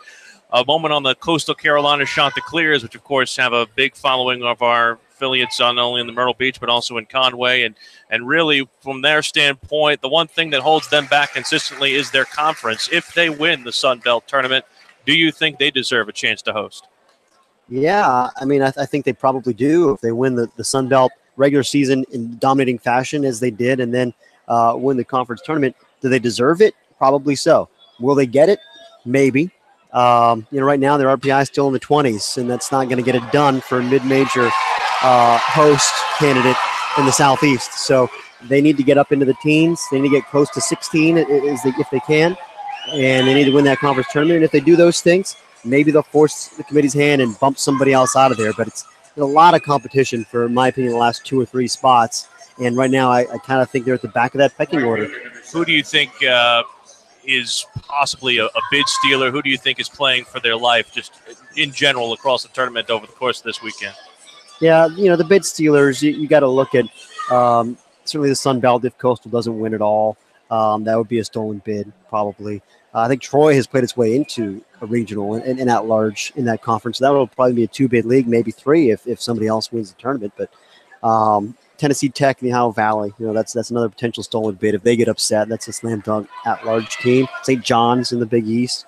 A moment on the Coastal Carolina Chanticleers, which, of course, have a big following of our affiliates not only in the Myrtle Beach but also in Conway. And really, from their standpoint, the one thing that holds them back consistently is their conference. If they win the Sun Belt tournament, do you think they deserve a chance to host? Yeah, I mean, I think they probably do if they win the Sun Belt regular season in dominating fashion as they did and then win the conference tournament. Do they deserve it? Probably so. Will they get it? Maybe. You know, right now their RPI is still in the 20s, and that's not going to get it done for a mid-major host candidate in the Southeast. So they need to get up into the teens. They need to get close to 16 if they can, and they need to win that conference tournament. And if they do those things, maybe they'll force the committee's hand and bump somebody else out of there. But it's a lot of competition for, in my opinion, the last 2 or 3 spots. And right now I kind of think they're at the back of that pecking order. Who do you think is possibly a bid stealer? Who do you think is playing for their life just in general across the tournament over the course of this weekend? Yeah, you know, the bid stealers, you got to look at certainly the Sun Belt if Coastal doesn't win at all. That would be a stolen bid probably. I think Troy has played its way into a regional and at large in that conference. So that will probably be a 2-bid league, maybe 3 if somebody else wins the tournament. But Tennessee Tech and the Ohio Valley, you know, that's another potential stolen bid. If they get upset, that's a slam dunk at large team. St. John's in the Big East,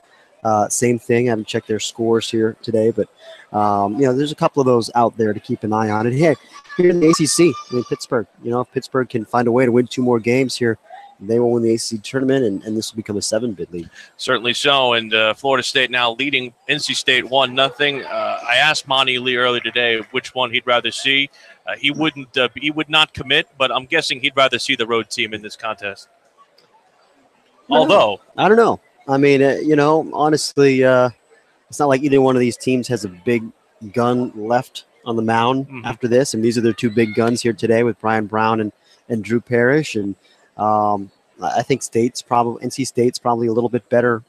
same thing. I haven't checked their scores here today, but you know, there's a couple of those out there to keep an eye on. And here in the ACC, I mean, Pittsburgh, you know, if Pittsburgh can find a way to win 2 more games here, they will win the ACC tournament, and this will become a 7-bid league. Certainly so. And Florida State now leading NC State 1-0. I asked Monty Lee earlier today which one he'd rather see. He would not commit, but I'm guessing he'd rather see the road team in this contest. Although I don't know. I mean, you know, honestly, it's not like either one of these teams has a big gun left on the mound after this. And these are their 2 big guns here today with Brian Brown and Drew Parrish. And I think NC State's probably a little bit better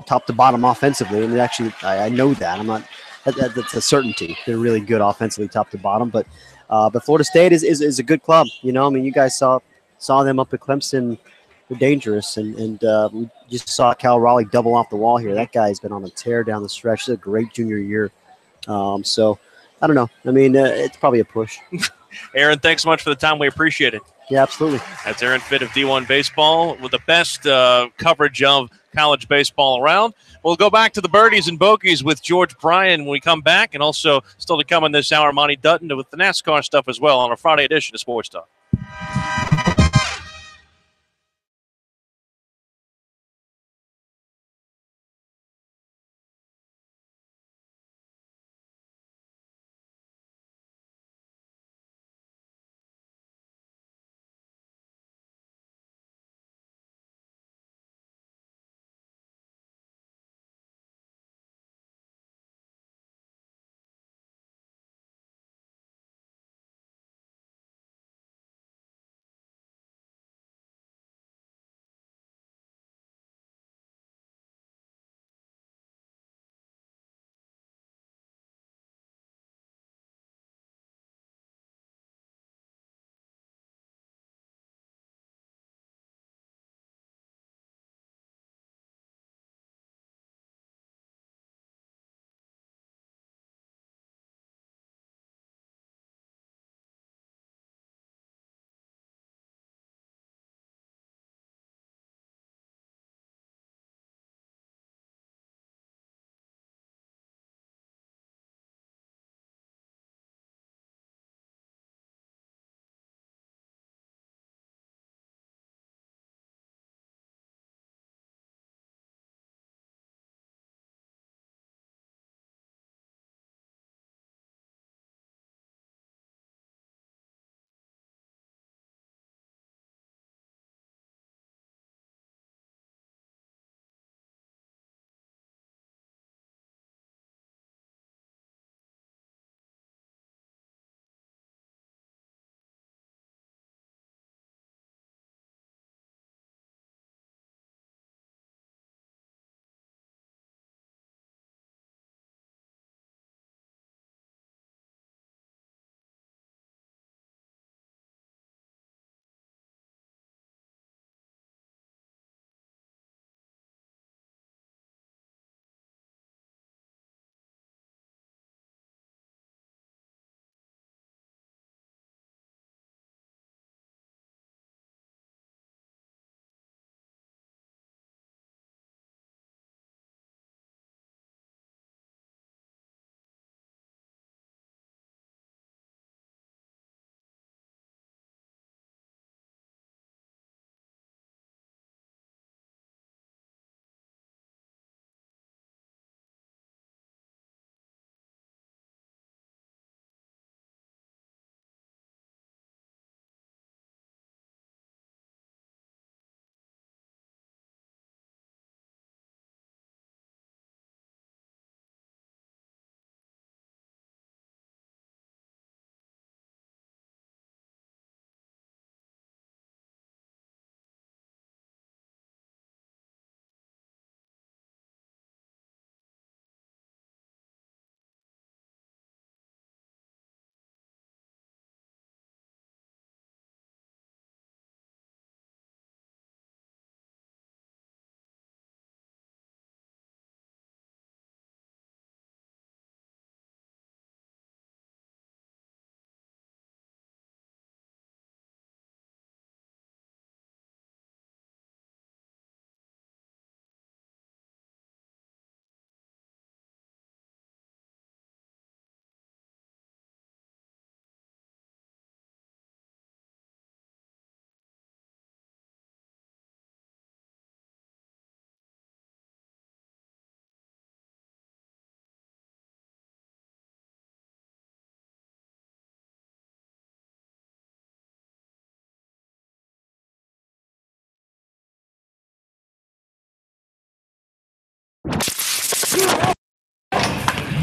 top to bottom offensively. And actually, I know that. That's a certainty. They're really good offensively top to bottom. But Florida State is a good club. You know, I mean, you guys saw them up at Clemson. They're dangerous. And we just saw Cal Raleigh double off the wall here. That guy's been on a tear down the stretch. It's a great junior year. So I don't know. I mean, it's probably a push. Aaron, thanks so much for the time. We appreciate it. Yeah, absolutely. That's Aaron Fitt of D1 Baseball with the best coverage of college baseball around. We'll go back to the birdies and bogeys with George Bryan when we come back, and also still to come in this hour, Monty Dutton with the NASCAR stuff as well on a Friday edition of Sports Talk.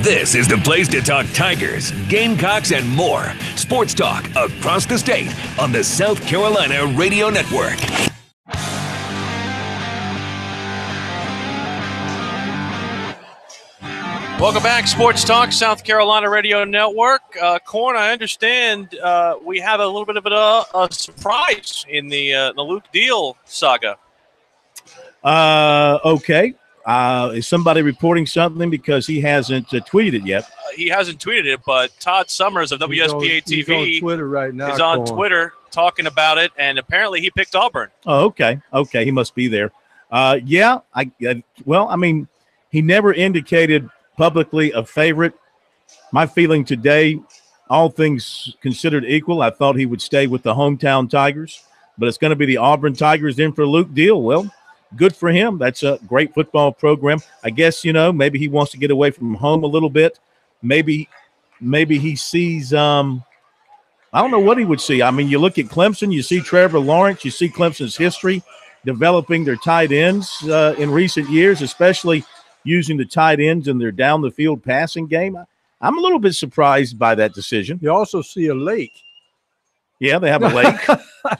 This is the place to talk Tigers, Gamecocks, and more. Sports talk across the state on the South Carolina Radio Network. Welcome back, Sports Talk, South Carolina Radio Network. Corn, I understand we have a little bit of a surprise in the Luke Deal saga. Okay. Is somebody reporting something because he hasn't tweeted it yet? He hasn't tweeted it, but Todd Summers of WSPA TV he's on Twitter right now, is on Corn. Twitter talking about it, and apparently he picked Auburn. Oh, okay. Okay, he must be there. Yeah. Well, I mean, he never indicated publicly a favorite. My feeling today, all things considered equal, I thought he would stay with the hometown Tigers, but it's going to be the Auburn Tigers in for Luke Deal. Well, good for him. That's a great football program. I guess, maybe he wants to get away from home a little bit. Maybe he sees I don't know what he would see. I mean, you look at Clemson, you see Trevor Lawrence, you see Clemson's history developing their tight ends in recent years, especially using the tight ends in their down-the-field passing game. I'm a little bit surprised by that decision. You also see a lake. Yeah, they have a lake.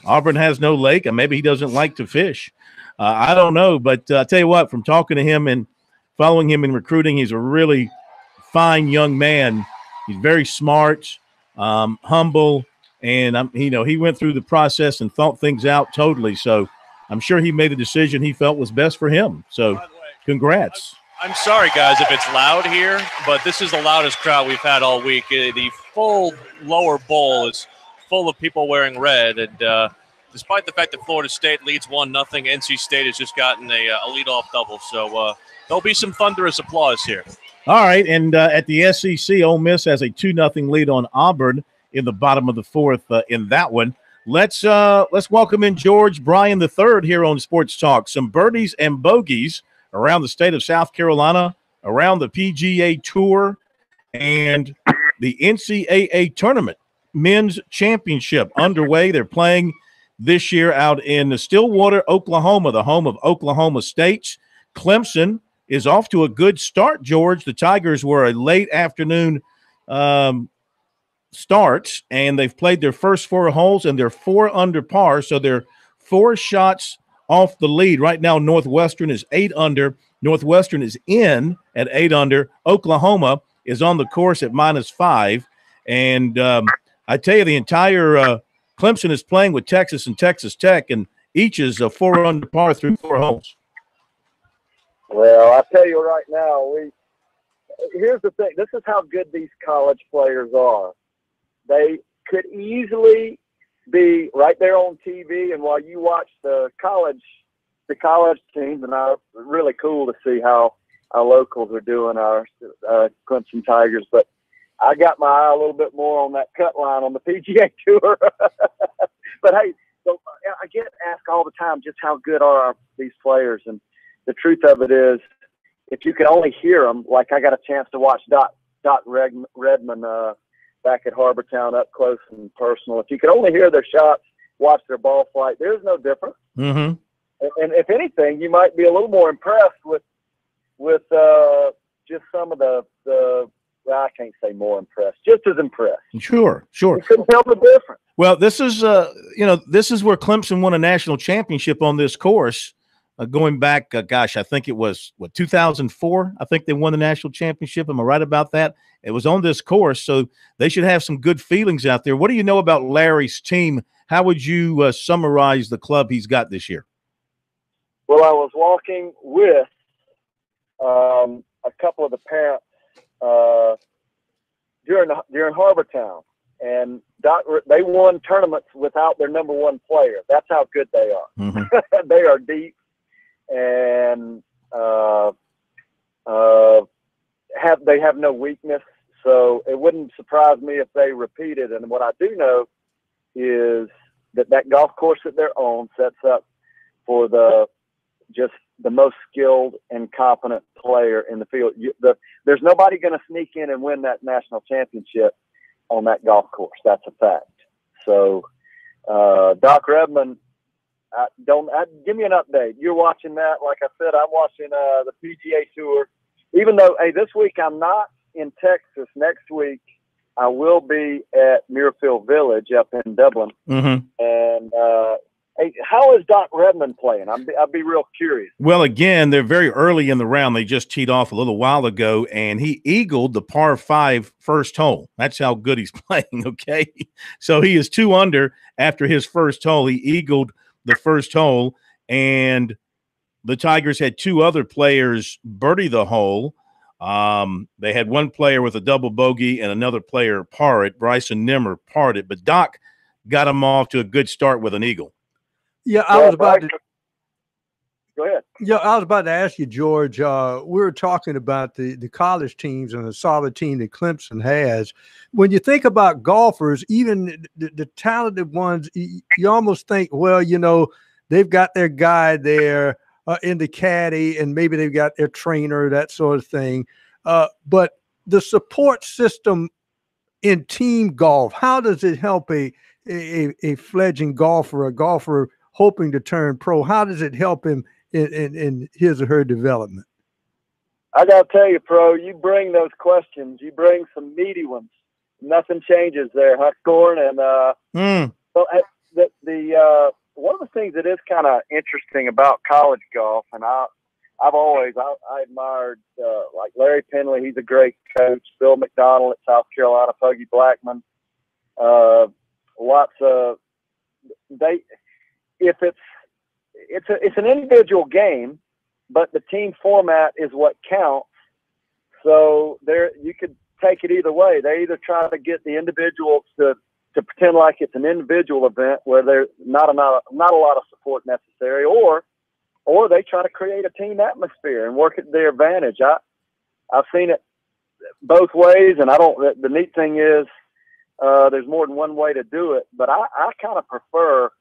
Auburn has no lake, and maybe he doesn't like to fish. I don't know, but I tell you what, from talking to him and following him in recruiting, he's a really fine young man. He's very smart, humble, and he went through the process and thought things out totally. So I'm sure he made a decision he felt was best for him. So congrats. I'm sorry, guys, if it's loud here, but this is the loudest crowd we've had all week. The full lower bowl is full of people wearing red, and despite the fact that Florida State leads 1-0, NC State has just gotten a leadoff double. So there'll be some thunderous applause here. All right, and at the SEC, Ole Miss has a 2-0 lead on Auburn in the bottom of the fourth in that one. Let's welcome in George Bryan III here on Sports Talk. Some birdies and bogeys around the state of South Carolina, around the PGA Tour, and the NCAA Tournament Men's Championship underway. They're playing this year out in Stillwater, Oklahoma, the home of Oklahoma State. Clemson is off to a good start, George. The Tigers were a late afternoon start, and they've played their first 4 holes, and they're 4 under par, so they're 4 shots off the lead. Right now, Northwestern is 8 under. Northwestern is in at 8 under. Oklahoma is on the course at -5. And I tell you, the entire Clemson is playing with Texas and Texas Tech, and each is a 4 under par through 4 holes. Well, I tell you right now, here's the thing. This is how good these college players are. They could easily be right there on TV, and while you watch the college teams, and it's really cool to see how our locals are doing, our Clemson Tigers. But I got my eye a little bit more on that cut line on the PGA Tour. But hey, so I get asked all the time just how good are these players, and the truth of it is, if you could only hear them, like I got a chance to watch Doc Redman back at Harbortown up close and personal. If you could only hear their shots, watch their ball flight, there's no difference. Mm-hmm. And if anything, you might be a little more impressed with just some of the well, I can't say more impressed, just as impressed. Sure. You couldn't tell the difference. Well, this is this is where Clemson won a national championship on this course. Going back, I think it was 2004. I think they won the national championship. Am I right about that? It was on this course, so they should have some good feelings out there. What do you know about Larry's team? How would you summarize the club he's got this year? Well, I was walking with a couple of the parents during Harbortown, and they won tournaments without their number 1 player. That's how good they are. Mm-hmm. They are deep, and they have no weakness. So it wouldn't surprise me if they repeated. And what I do know is that golf course that they're on sets up for the most skilled and competent player in the field. There's nobody going to sneak in and win that national championship on that golf course. That's a fact. So Doc Redman, give me an update. You're watching that. Like I said, I'm watching the PGA Tour. even though, hey, this week I'm not in Texas. Next week I will be at Muirfield Village up in Dublin. Mm-hmm. And hey, how is Doc Redmond playing? I'd be real curious. Well, again, they're very early in the round. They just teed off a little while ago, and he eagled the par 5 first hole. That's how good he's playing, okay? So he is 2 under after his first hole. He eagled the first hole, and the Tigers had 2 other players birdie the hole. They had one player with a double bogey and another player par it. Bryson Nimmer parred it, but Doc got him off to a good start with an eagle. Yeah, I was about to. Go ahead. Yeah, I was about to ask you, George. We were talking about the college teams and the solid team that Clemson has. When you think about golfers, even the talented ones, you almost think, well, you know, they've got their guy there in the caddy, and maybe they've got their trainer, that sort of thing. But the support system in team golf, how does it help a fledgling golfer, a golfer hoping to turn pro? How does it help him in his or her development? I got to tell you, Pro, you bring those questions. You bring some meaty ones. Nothing changes there, Huckthorne. And so the one of the things that is kind of interesting about college golf, and I admired like Larry Penley. He's a great coach. Bill McDonald at South Carolina, Puggy Blackman. Lots of it's an individual game, but the team format is what counts. So there, you could take it either way. They either try to get the individuals to pretend like it's an individual event where there's not a lot of support necessary, or they try to create a team atmosphere and work at their advantage. I've seen it both ways, and the neat thing is there's more than one way to do it, but I kind of prefer,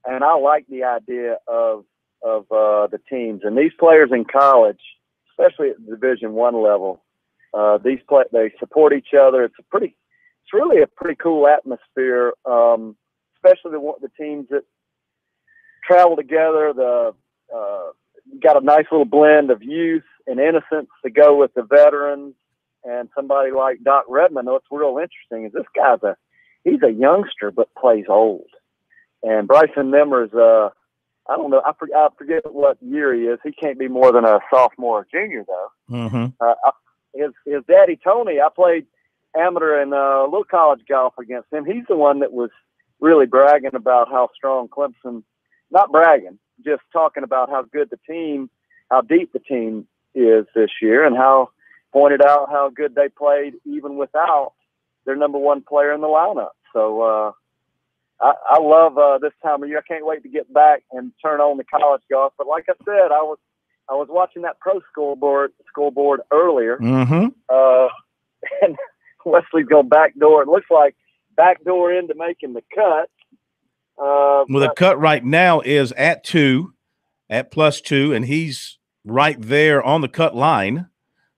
and I like the idea of the teams. And these players in college, especially at the Division I level, they support each other. It's really a pretty cool atmosphere, especially the teams that travel together. Got a nice little blend of youth and innocence to go with the veterans. And somebody like Doc Redmond, what's real interesting is this guy's he's a youngster but plays old. And Bryson Nimmer's, I don't know, I forget what year he is. He can't be more than a sophomore or junior, though. Mm-hmm. His daddy, Tony, I played amateur and little college golf against him. He's the one that was really bragging about how strong Clemson, not bragging, just talking about how good the team, how deep the team is this year, and pointed out how good they played even without their number 1 player in the lineup. So I love this time of year. I can't wait to get back and turn on the college golf. But like I said, I was watching that pro scoreboard earlier, and Wesley's going backdoor. It looks like backdoor into making the cut. Well, the cut right now is at +2, and he's right there on the cut line.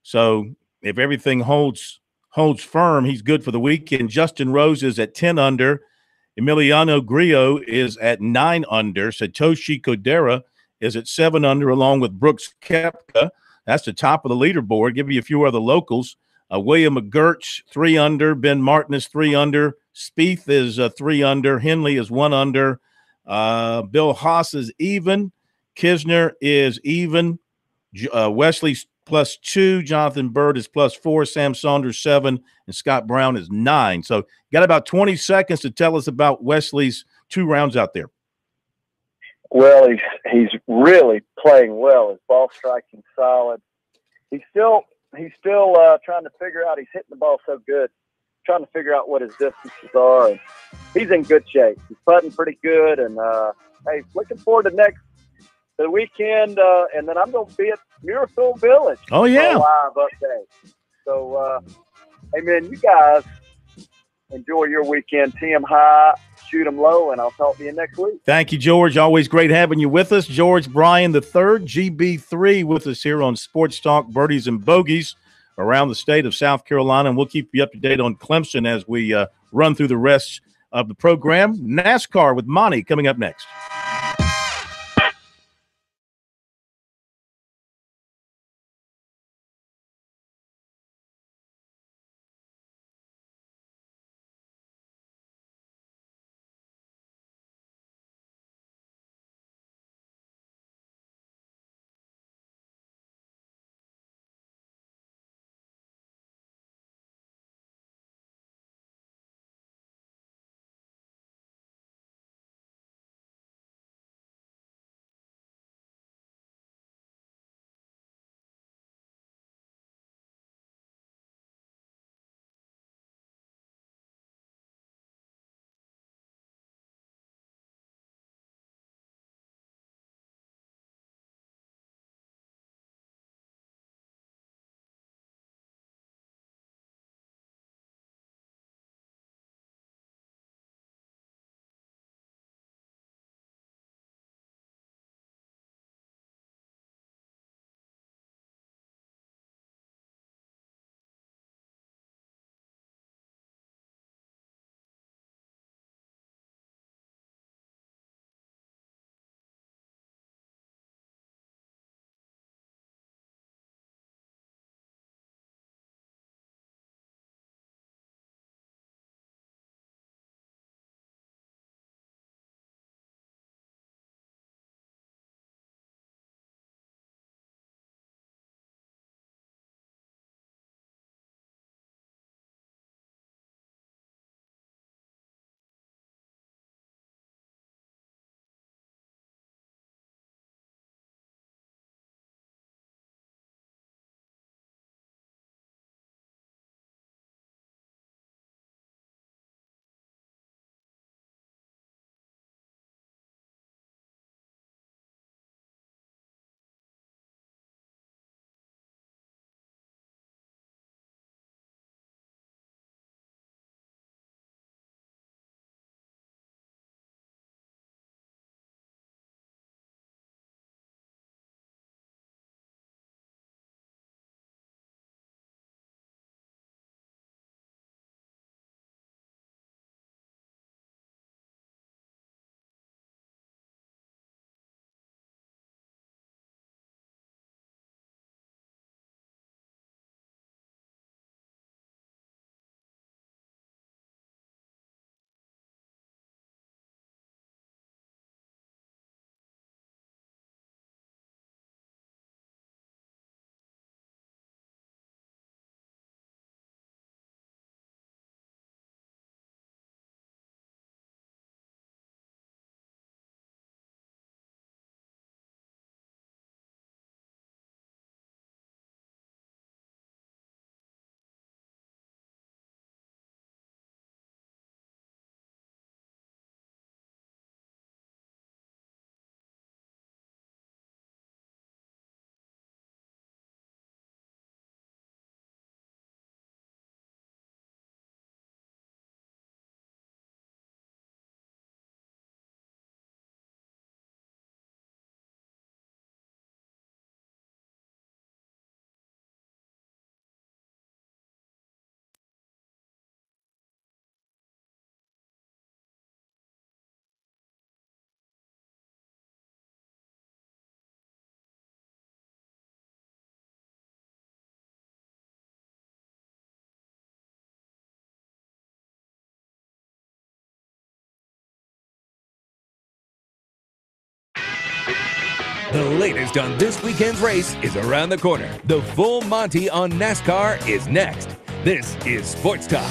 So if everything holds firm, he's good for the weekend. Justin Rose is at 10 under. Emiliano Grillo is at 9 under. Satoshi Kodera is at 7 under, along with Brooks Koepka. That's the top of the leaderboard. Give you a few other locals. William McGurch, 3 under. Ben Martin is 3 under. Spieth is 3 under. Henley is 1 under. Bill Haas is even. Kisner is even. Wesley's +2. Jonathan Bird is +4. Sam Saunders 7, and Scott Brown is 9. So got about 20 seconds to tell us about Wesley's 2 rounds out there. Well, he's really playing well. His ball striking solid. He's still trying to figure out. He's hitting the ball so good, trying to figure out what his distances are. And he's in good shape. He's putting pretty good, and hey, looking forward to the weekend, and then I'm going to be at Muirfield Village. Oh, yeah. For a live update. So, hey, man, you guys enjoy your weekend. Tee 'em high, shoot 'em low, and I'll talk to you next week. Thank you, George. Always great having you with us. George Bryan III, GB3, with us here on Sports Talk, Birdies and Bogeys around the state of South Carolina, and we'll keep you up to date on Clemson as we run through the rest of the program. NASCAR with Monty coming up next. The latest on this weekend's race is around the corner. The full Monty on NASCAR is next. This is Sports Talk.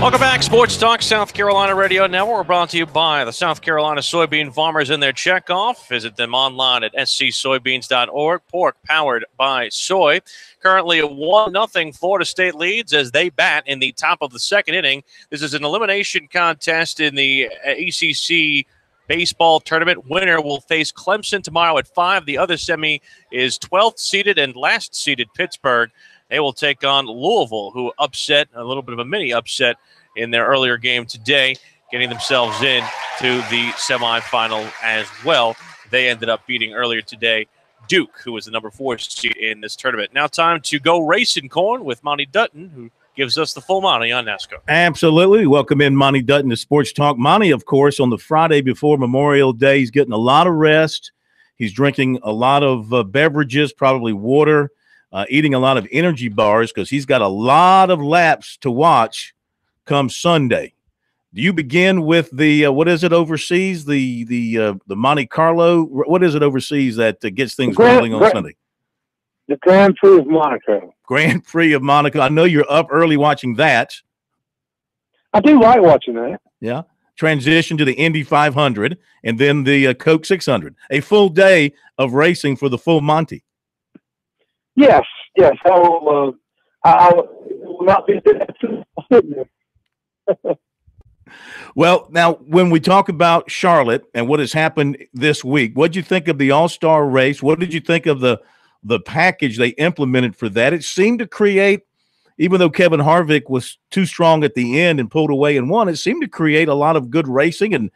Welcome back, Sports Talk, South Carolina Radio Network. We're brought to you by the South Carolina soybean farmers in their checkoff. Visit them online at scsoybeans.org. Pork powered by soy. Currently, a 1-0 Florida State leads as they bat in the top of the second inning. This is an elimination contest in the ACC baseball tournament. Winner will face Clemson tomorrow at 5. The other semi is 12th seeded and last seeded Pittsburgh. They will take on Louisville, who upset, a little bit of a mini upset in their earlier game today, getting themselves in to the semifinal as well. They ended up beating earlier today Duke, who was the number 4 seed in this tournament. Now time to go racing corn with Monty Dutton, who gives us the full Monty on NASCAR. Absolutely. Welcome in Monty Dutton to Sports Talk. Monty, of course, on the Friday before Memorial Day, he's getting a lot of rest. He's drinking a lot of beverages, probably water, eating a lot of energy bars because he's got a lot of laps to watch come Sunday. Do you begin with the what is it overseas? The Monte Carlo? What is it overseas that gets things rolling on Sunday? The Grand Prix of Monaco. Grand Prix of Monaco. I know you're up early watching that. I do like watching that. Yeah. Transition to the Indy 500 and then the Coke 600. A full day of racing for the full Monty. Yes. I will not be there. Well, now, when we talk about Charlotte and what has happened this week, what did you think of the All-Star race? What did you think of the package they implemented for that? It seemed to create, even though Kevin Harvick was too strong at the end and pulled away and won, it seemed to create a lot of good racing and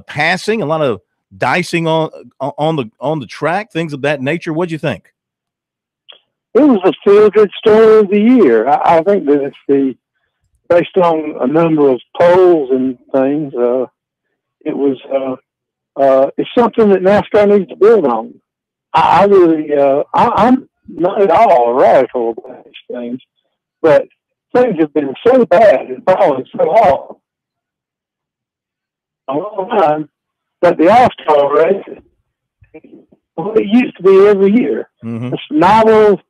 passing, a lot of dicing on the track, things of that nature. What did you think? It was a feel-good story of the year. I think that it's based on a number of polls and things. It's something that NASCAR needs to build on. I'm not at all a radical about these things, but things have been so bad and falling so hard a long time that the All-Star race, it used to be every year. Mm-hmm. It's novel,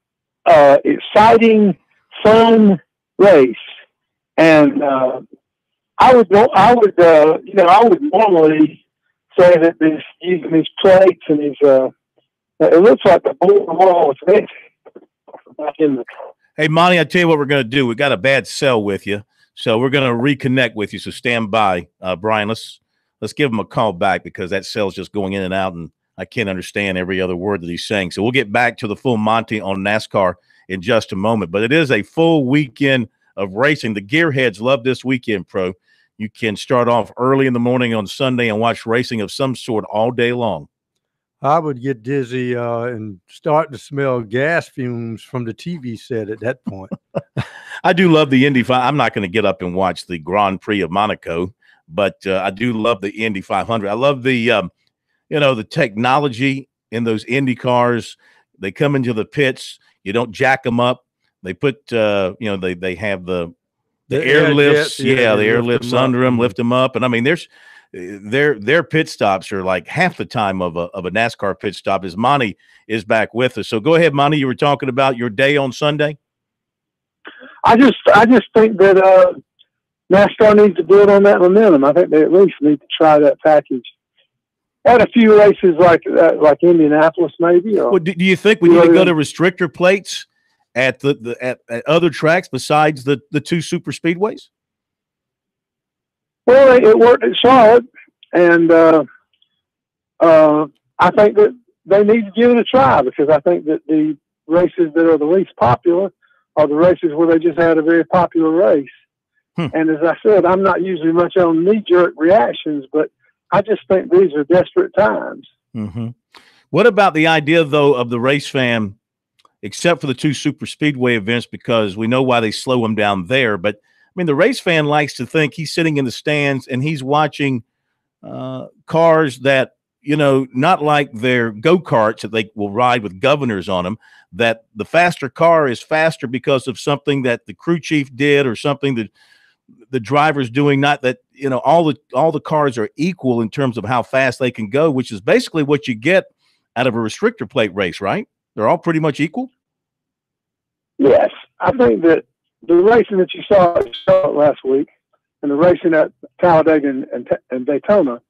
exciting, fun race. And I would normally say that using these plates and these it looks like the wall is back in the. Hey, Monty, I tell you what we're going to do. We got a bad cell with you, so we're going to reconnect with you. So stand by, Brian. Let's give him a call back because that cell's just going in and out, and I can't understand every other word that he's saying. So we'll get back to the full Monty on NASCAR in just a moment. But it is a full weekend of racing. The gearheads love this weekend, Pro. You can start off early in the morning on Sunday and watch racing of some sort all day long. I would get dizzy and start to smell gas fumes from the TV set at that point. I do love the Indy 500. I'm not going to get up and watch the Grand Prix of Monaco, but I do love the Indy 500. I love the, the technology in those Indy cars. They come into the pits. You don't jack them up. They put, they have the airlifts. The airlifts under them, lift them up. And I mean, their pit stops are like half the time of a NASCAR pit stop. As Monty is back with us. So go ahead, Monty. You were talking about your day on Sunday. I just think that NASCAR needs to build on that momentum. I think they at least need to try that package. At a few races like Indianapolis, maybe. Or, do you think we need to go to restrictor plates at at other tracks besides the two super speedways? Well, it worked at Charlotte, and I think that they need to give it a try because I think that the races that are the least popular are the races where they just had a very popular race. And as I said, I'm not usually much on knee-jerk reactions, but I just think these are desperate times. Mm-hmm. What about the idea, though, of the race fan, except for the two super speedway events, because we know why they slow them down there. But, I mean, the race fan likes to think he's sitting in the stands and he's watching cars that, not like their go-karts that they will ride with governors on them, that the faster car is faster because of something that the crew chief did or something that the drivers doing, not that, you know, all the cars are equal in terms of how fast they can go, which is basically what you get out of a restrictor plate race, right? They're all pretty much equal. Yes, I think that the racing that you saw at Charlotte last week and the racing at Talladega and Daytona,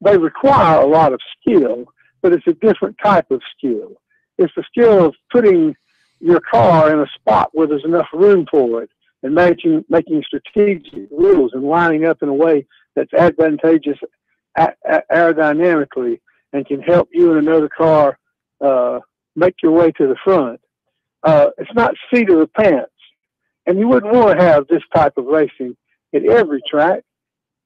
they require a lot of skill, but it's a different type of skill. It's the skill of putting your car in a spot where there's enough room for it and making strategic rules and lining up in a way that's advantageous aerodynamically and can help you and another car make your way to the front. It's not seat of the pants. And you wouldn't want to have this type of racing at every track.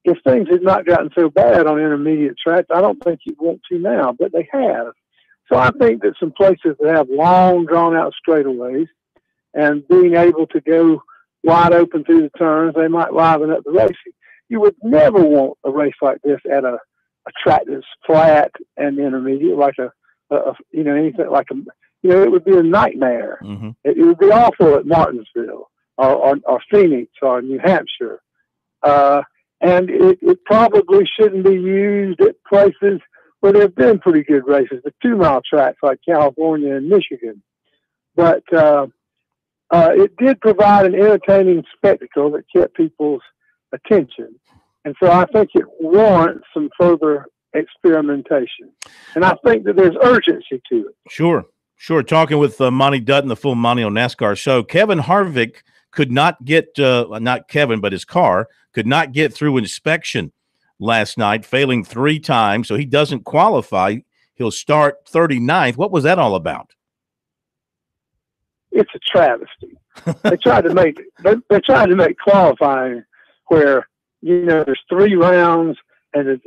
If things had not gotten so bad on intermediate tracks, I don't think you'd want to now, but they have. So I think that some places that have long, drawn-out straightaways and being able to go wide open through the turns, they might liven up the racing. You would never want a race like this at a track that's flat and intermediate, like anything like it would be a nightmare. Mm-hmm. It would be awful at Martinsville or Phoenix or New Hampshire. And it probably shouldn't be used at places where there have been pretty good races, the 2-mile tracks like California and Michigan. But it did provide an entertaining spectacle that kept people's attention. And so I think it warrants some further experimentation. And I think that there's urgency to it. Sure. Talking with Monty Dutton, the full Monty on NASCAR show, Kevin Harvick could not get, not Kevin, but his car could not get through inspection last night, failing 3 times. So he doesn't qualify. He'll start 39th. What was that all about? It's a travesty. They tried to make qualifying where, there's 3 rounds and it's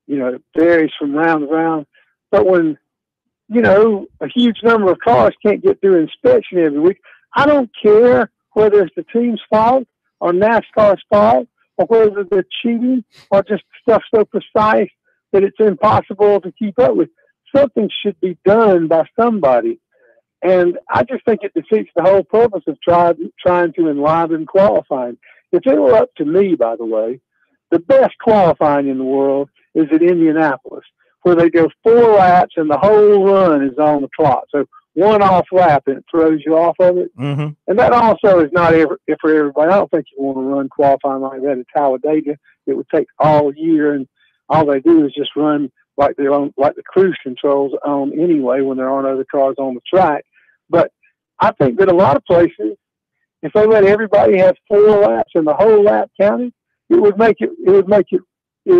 it varies from round to round. But when, a huge number of cars can't get through inspection every week, I don't care whether it's the team's fault or NASCAR's fault or whether they're cheating or just stuff so precise that it's impossible to keep up with. Something should be done by somebody. And I just think it defeats the whole purpose of trying to enliven qualifying. If it were up to me, by the way, the best qualifying in the world is at Indianapolis, where they go 4 laps and the whole run is on the clock. So 1 off lap and it throws you off of it. Mm-hmm. And that also is not for everybody. I don't think you want to run qualifying like that at Talladega. It would take all year, and all they do is just run like the cruise controls on anyway when there aren't other cars on the track. But I think that a lot of places, if they let everybody have 4 laps and the whole lap counted, it would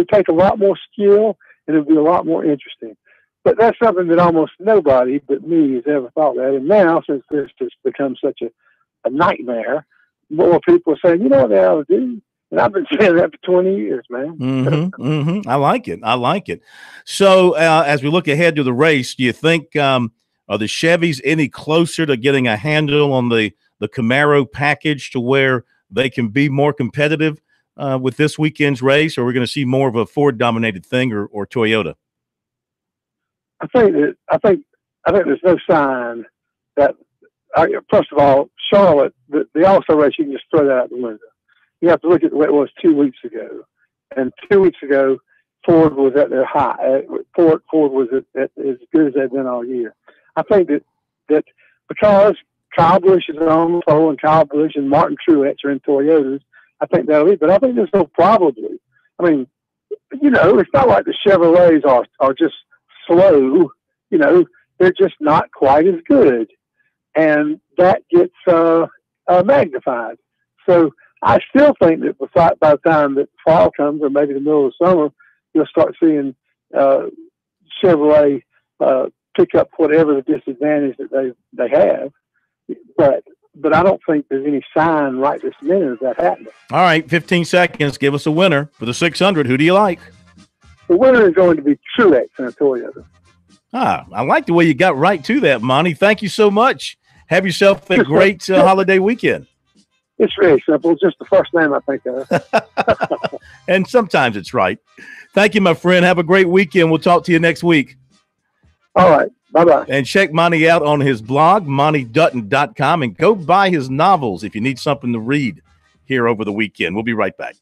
take a lot more skill and it would be a lot more interesting. But that's something that almost nobody but me has ever thought of. And now, since this has become such a nightmare, more people are saying, you know what they ought to do? And I've been saying that for 20 years, man. Mm-hmm, mm-hmm. I like it. So as we look ahead to the race, do you think are the Chevys any closer to getting a handle on the Camaro package to where they can be more competitive with this weekend's race, or we're going to see more of a Ford-dominated thing or Toyota? I think there's no sign that. First of all, Charlotte, the All-Star race, you can just throw that out the window. You have to look at what it was 2 weeks ago, and 2 weeks ago, Ford was at their high. Ford was at as good as they've been all year. I think that because Kyle Busch is on the pole and Kyle Busch and Martin Truex are in Toyotas, I think that'll be. But I think there's no probably. I mean, it's not like the Chevrolets are just slow. They're just not quite as good, and that gets magnified. So I still think that by the time that fall comes, or maybe the middle of the summer, you'll start seeing Chevrolet pick up whatever the disadvantage that they have. But I don't think there's any sign right this minute of that happening. All right, 15 seconds. Give us a winner for the 600. Who do you like? The winner is going to be Truex in a Toyota. I like the way you got right to that, Monty. Thank you so much. Have yourself a great holiday weekend. It's really simple. It's just the first name I think of. And sometimes it's right. Thank you, my friend. Have a great weekend. We'll talk to you next week. All right. Bye-bye. And check Monty out on his blog, montydutton.com, and go buy his novels if you need something to read here here over the weekend. We'll be right back.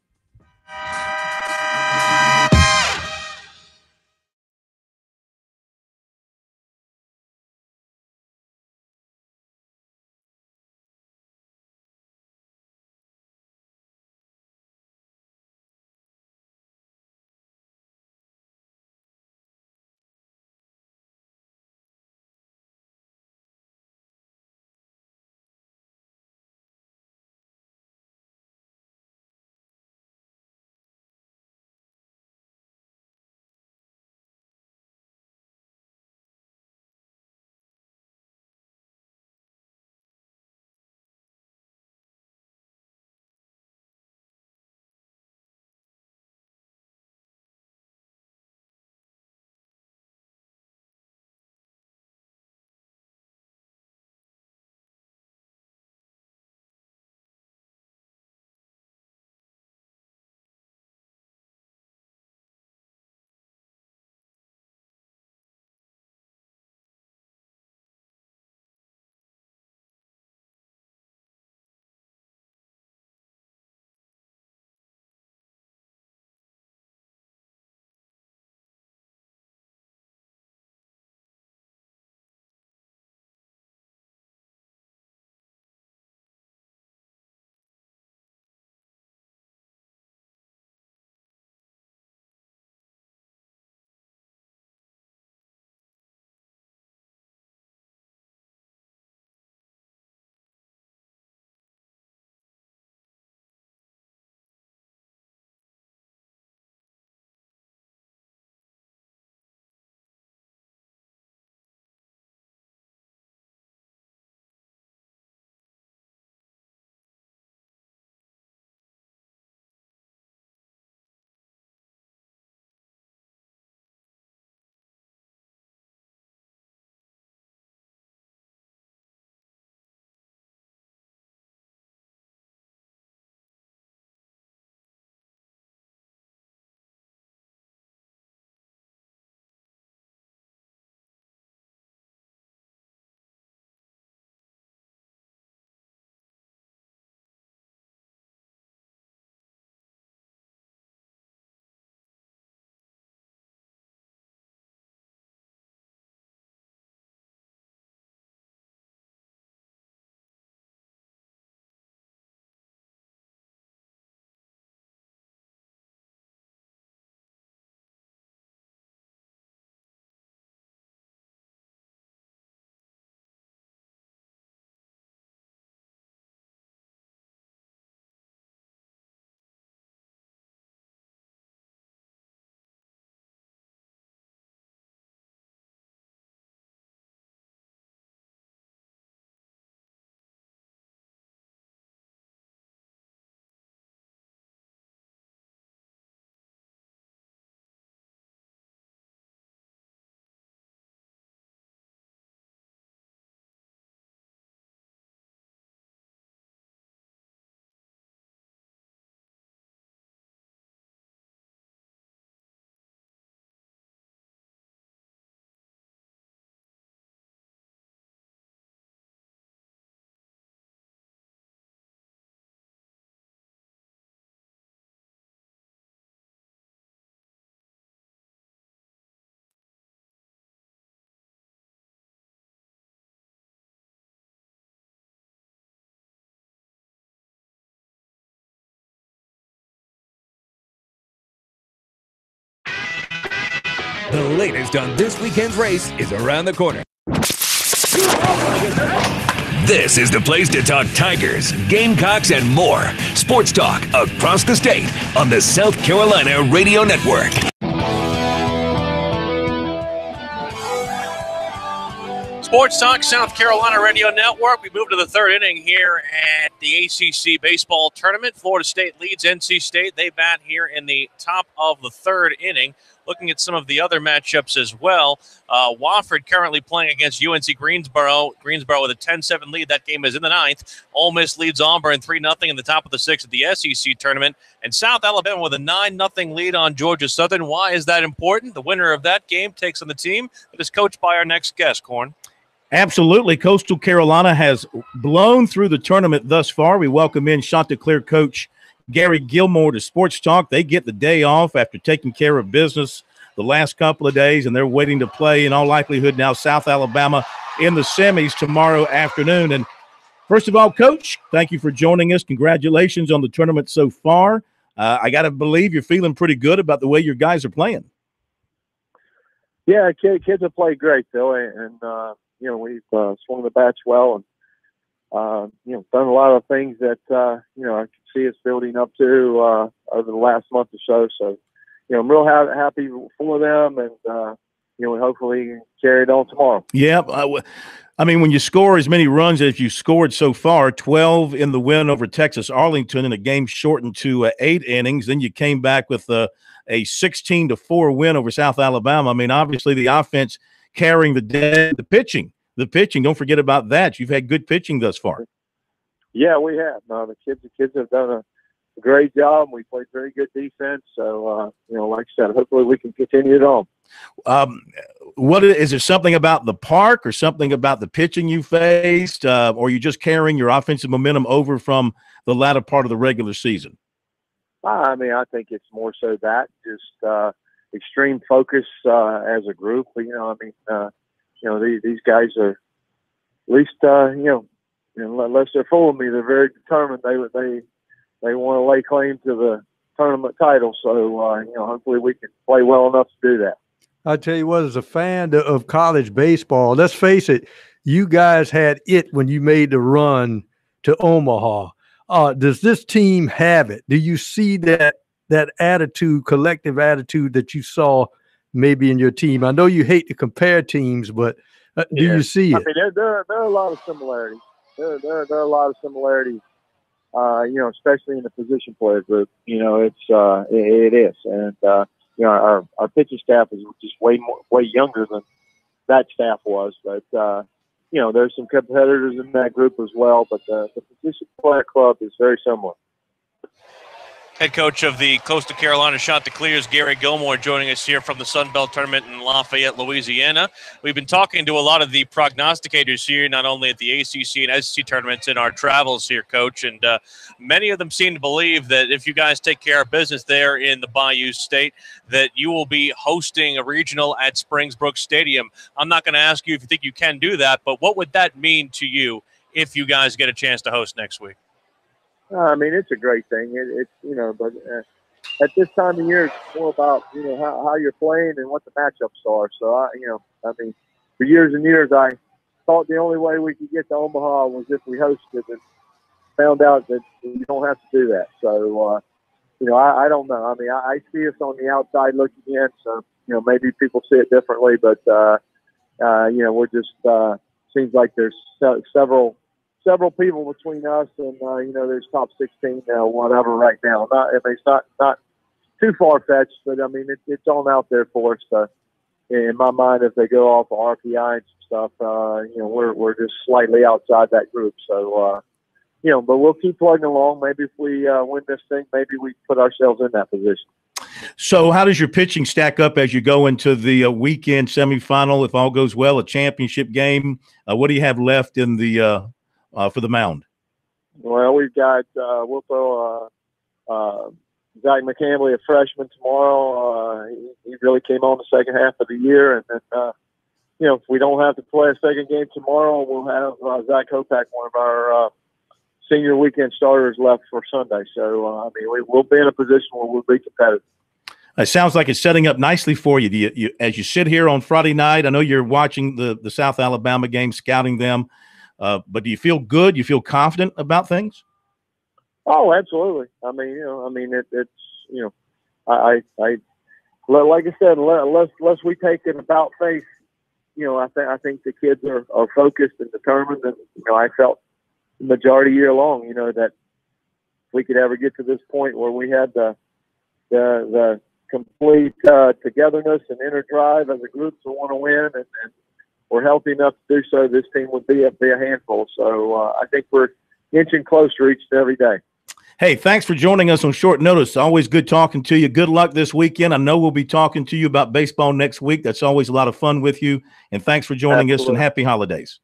The latest on this weekend's race is around the corner. This is the place to talk Tigers, Gamecocks, and more. Sports talk across the state on the South Carolina Radio Network. Sports Talk, South Carolina Radio Network. We move to the third inning here at the ACC baseball tournament. Florida State leads NC State. They bat here in the top of the third inning. Looking at some of the other matchups as well. Wofford currently playing against UNC Greensboro. Greensboro with a 10-7 lead. That game is in the ninth. Ole Miss leads Auburn 3-0 in the top of the sixth at the SEC tournament. And South Alabama with a 9-0 lead on Georgia Southern. Why is that important? The winner of that game takes on the team that is coached by our next guest, Corn. Absolutely. Coastal Carolina has blown through the tournament thus far. We welcome in Chanticleer coach Gary Gilmore to Sports Talk. They get the day off after taking care of business the last couple of days, and they're waiting to play, in all likelihood, now South Alabama in the semis tomorrow afternoon. And first of all, Coach, thank you for joining us. Congratulations on the tournament so far. I got to believe you're feeling pretty good about the way your guys are playing. Yeah, kids have played great, Phil, and we've swung the bats well, and done a lot of things that I can see us building up to over the last month or so. So, I'm real happy for them, and hopefully carry it on tomorrow. Yeah, I mean, when you score as many runs as you scored so far, 12 in the win over Texas Arlington in a game shortened to 8 innings, then you came back with a 16-4 win over South Alabama. I mean, obviously the offense carrying the day, the pitching, don't forget about that. You've had good pitching thus far. Yeah, we have. The kids have done a great job. We played very good defense. So, like I said, hopefully we can continue it on. What is there something about the park or something about the pitching you faced, or are you just carrying your offensive momentum over from the latter part of the regular season? I mean, I think it's more so that just extreme focus as a group. But, these guys are, at least, unless they're fooling me, they're very determined. They want to lay claim to the tournament title. So, hopefully we can play well enough to do that. I tell you what, as a fan of college baseball, let's face it, you guys had it when you made the run to Omaha. Does this team have it? Do you see that attitude, collective attitude that you saw maybe in your team? I know you hate to compare teams, but do you see it? I mean, there are a lot of similarities. There are a lot of similarities, especially in the position player group. It is. And, our pitching staff is just way younger than that staff was. But, there's some competitors in that group as well. But the position player club is very similar. Head coach of the Coastal Carolina Chanticleers, Gary Gilmore, joining us here from the Sun Belt Tournament in Lafayette, Louisiana. We've been talking to a lot of the prognosticators here, not only at the ACC and SEC tournaments in our travels here, Coach, and many of them seem to believe that if you guys take care of business there in the Bayou State, that you will be hosting a regional at Springsbrook Stadium. I'm not going to ask you if you think you can do that, but what would that mean to you if you guys get a chance to host next week? I mean, it's a great thing. But at this time of year, it's more about, how you're playing and what the matchups are. So, for years and years, I thought the only way we could get to Omaha was if we hosted, and found out that you don't have to do that. So, I don't know. I mean, I see us on the outside looking in, so, maybe people see it differently, but, we're just, seems like there's several people between us and, there's top 16 whatever right now. It's not too far-fetched, but, I mean, it's on out there for us. In my mind, if they go off of RPI and stuff, we're just slightly outside that group. So, but we'll keep plugging along. Maybe if we win this thing, maybe we put ourselves in that position. So how does your pitching stack up as you go into the weekend semifinal? If all goes well, a championship game, what do you have left in the for the mound? Well, we've got we'll throw Zach McCamley, a freshman, tomorrow. He really came on the second half of the year, and then if we don't have to play a second game tomorrow, we'll have Zach Hopak, one of our senior weekend starters, left for Sunday. So we'll be in a position where we'll be competitive. It sounds like it's setting up nicely for you. As you sit here on Friday night, I know you're watching the South Alabama game, scouting them. But do you feel good? You feel confident about things? Oh, absolutely. I mean, I like I said, unless we take it about face, I think the kids are focused and determined. And, I felt the majority year long, that if we could ever get to this point where we had the complete togetherness and inner drive as a group to want to win, and we're healthy enough to do so, this team would be a handful. So I think we're inching closer each and every day. Hey, thanks for joining us on short notice. Always good talking to you. Good luck this weekend. I know we'll be talking to you about baseball next week. That's always a lot of fun with you. And thanks for joining us, and happy holidays.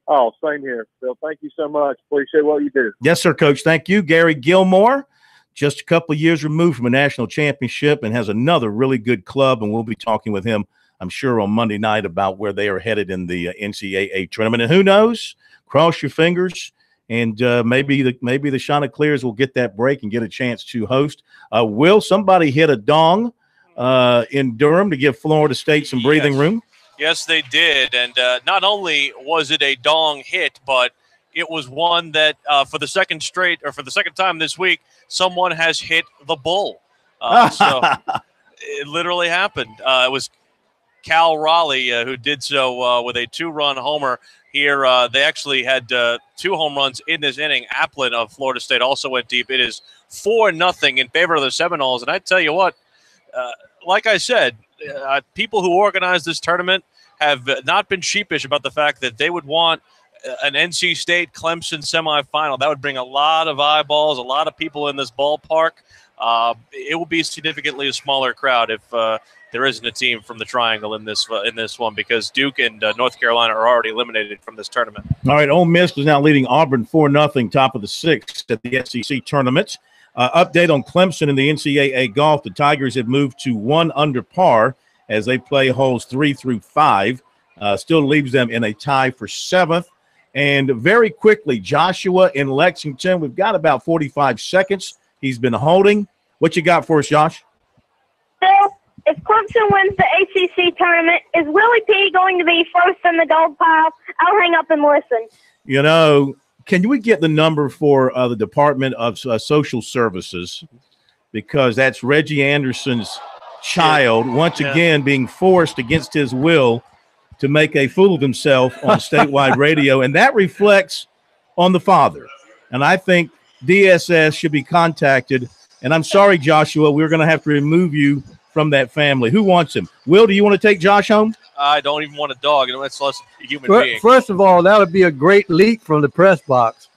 Oh, same here, Phil. Thank you so much. Appreciate what you do. Yes, sir, Coach. Thank you. Gary Gilmore, just a couple of years removed from a national championship and has another really good club, and we'll be talking with him, I'm sure, on Monday night about where they are headed in the NCAA tournament. And who knows? Cross your fingers. And maybe the Chanticleers will get that break and get a chance to host. Will somebody hit a dong in Durham to give Florida State some breathing room? Yes, they did. And not only was it a dong hit, but it was one that for the second time this week, someone has hit the bull. So it literally happened. It was Cal Raleigh who did so with a 2-run homer. Here, they actually had 2 home runs in this inning. Applin of Florida State also went deep. It is 4-0 in favor of the Seminoles. And I tell you what, like I said, people who organize this tournament have not been sheepish about the fact that they would want an NC State Clemson semifinal. That would bring a lot of eyeballs, a lot of people in this ballpark. It will be significantly a smaller crowd if there isn't a team from the Triangle in this one, because Duke and North Carolina are already eliminated from this tournament. All right, Ole Miss is now leading Auburn 4-0, top of the 6th at the SEC tournament. Update on Clemson in the NCAA golf. The Tigers have moved to 1 under par as they play holes 3 through 5. Still leaves them in a tie for 7th. And very quickly, Joshua in Lexington. We've got about 45 seconds. He's been holding. What you got for us, Josh? Phil, if Clemson wins the ACC tournament, is Willie P going to be first in the gold pile? I'll hang up and listen. You know, can we get the number for the Department of Social Services? Because that's Reggie Anderson's child, once again being forced against his will to make a fool of himself on statewide radio. And that reflects on the father. And I think DSS should be contacted. And I'm sorry, Joshua, we're going to have to remove you from that family. Who wants him? Will, do you want to take Josh home? I don't even want a dog. You know, that's less a human being. First of all, that would be a great leak from the press box.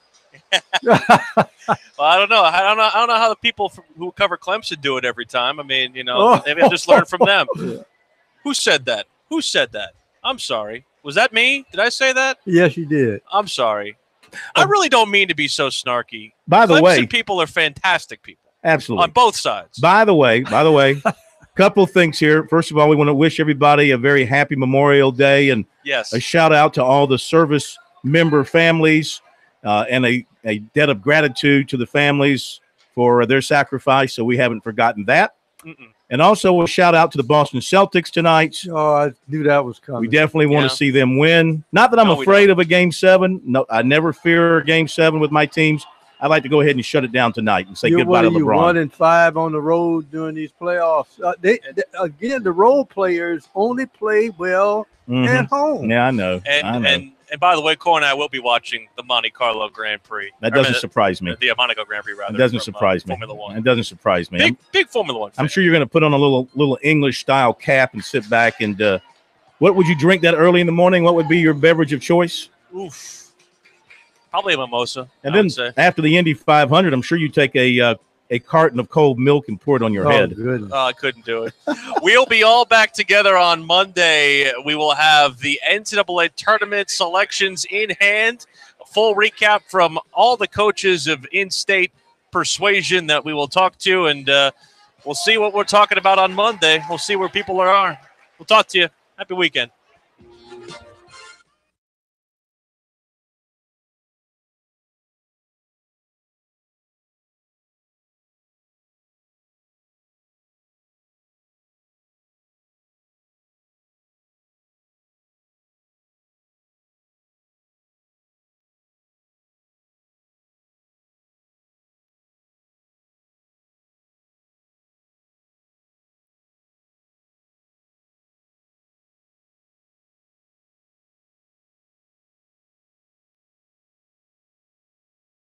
Well, I don't know. I don't know how the people who cover Clemson do it every time. I mean, you know, maybe I'll just learn from them. Who said that? Who said that? I'm sorry. Was that me? Did I say that? Yes, you did. I'm sorry. I really don't mean to be so snarky. By the way, Clemson people are fantastic people. Absolutely. On both sides. By the way, couple of things here. First of all, we want to wish everybody a very happy Memorial Day, and yes, a shout out to all the service member families, and a debt of gratitude to the families for their sacrifice. So we haven't forgotten that. And also a shout out to the Boston Celtics tonight. Oh, I knew that was coming. We definitely want to see them win. Not that I'm afraid of a Game 7. No, I never fear a Game 7 with my teams. I'd like to go ahead and shut it down tonight and say goodbye to LeBron. 1-5 on the road during these playoffs. Again, the role players only play well at home. Yeah, I know. And by the way, Cor and I will be watching the Monte Carlo Grand Prix. That doesn't surprise me. The Monaco Grand Prix, rather. It doesn't surprise me. Formula One. It doesn't surprise me. Big Formula One fan. I'm sure you're going to put on a little English style cap and sit back and what would you drink that early in the morning? What would be your beverage of choice? Oof. Probably a mimosa. And then after the Indy 500, I'm sure you take a carton of cold milk and pour it on your head. I couldn't do it. We'll be all back together on Monday. We will have the NCAA tournament selections in hand. A full recap from all the coaches of in-state persuasion that we will talk to, and we'll see what we're talking about on Monday. We'll see where people are. We'll talk to you. Happy weekend.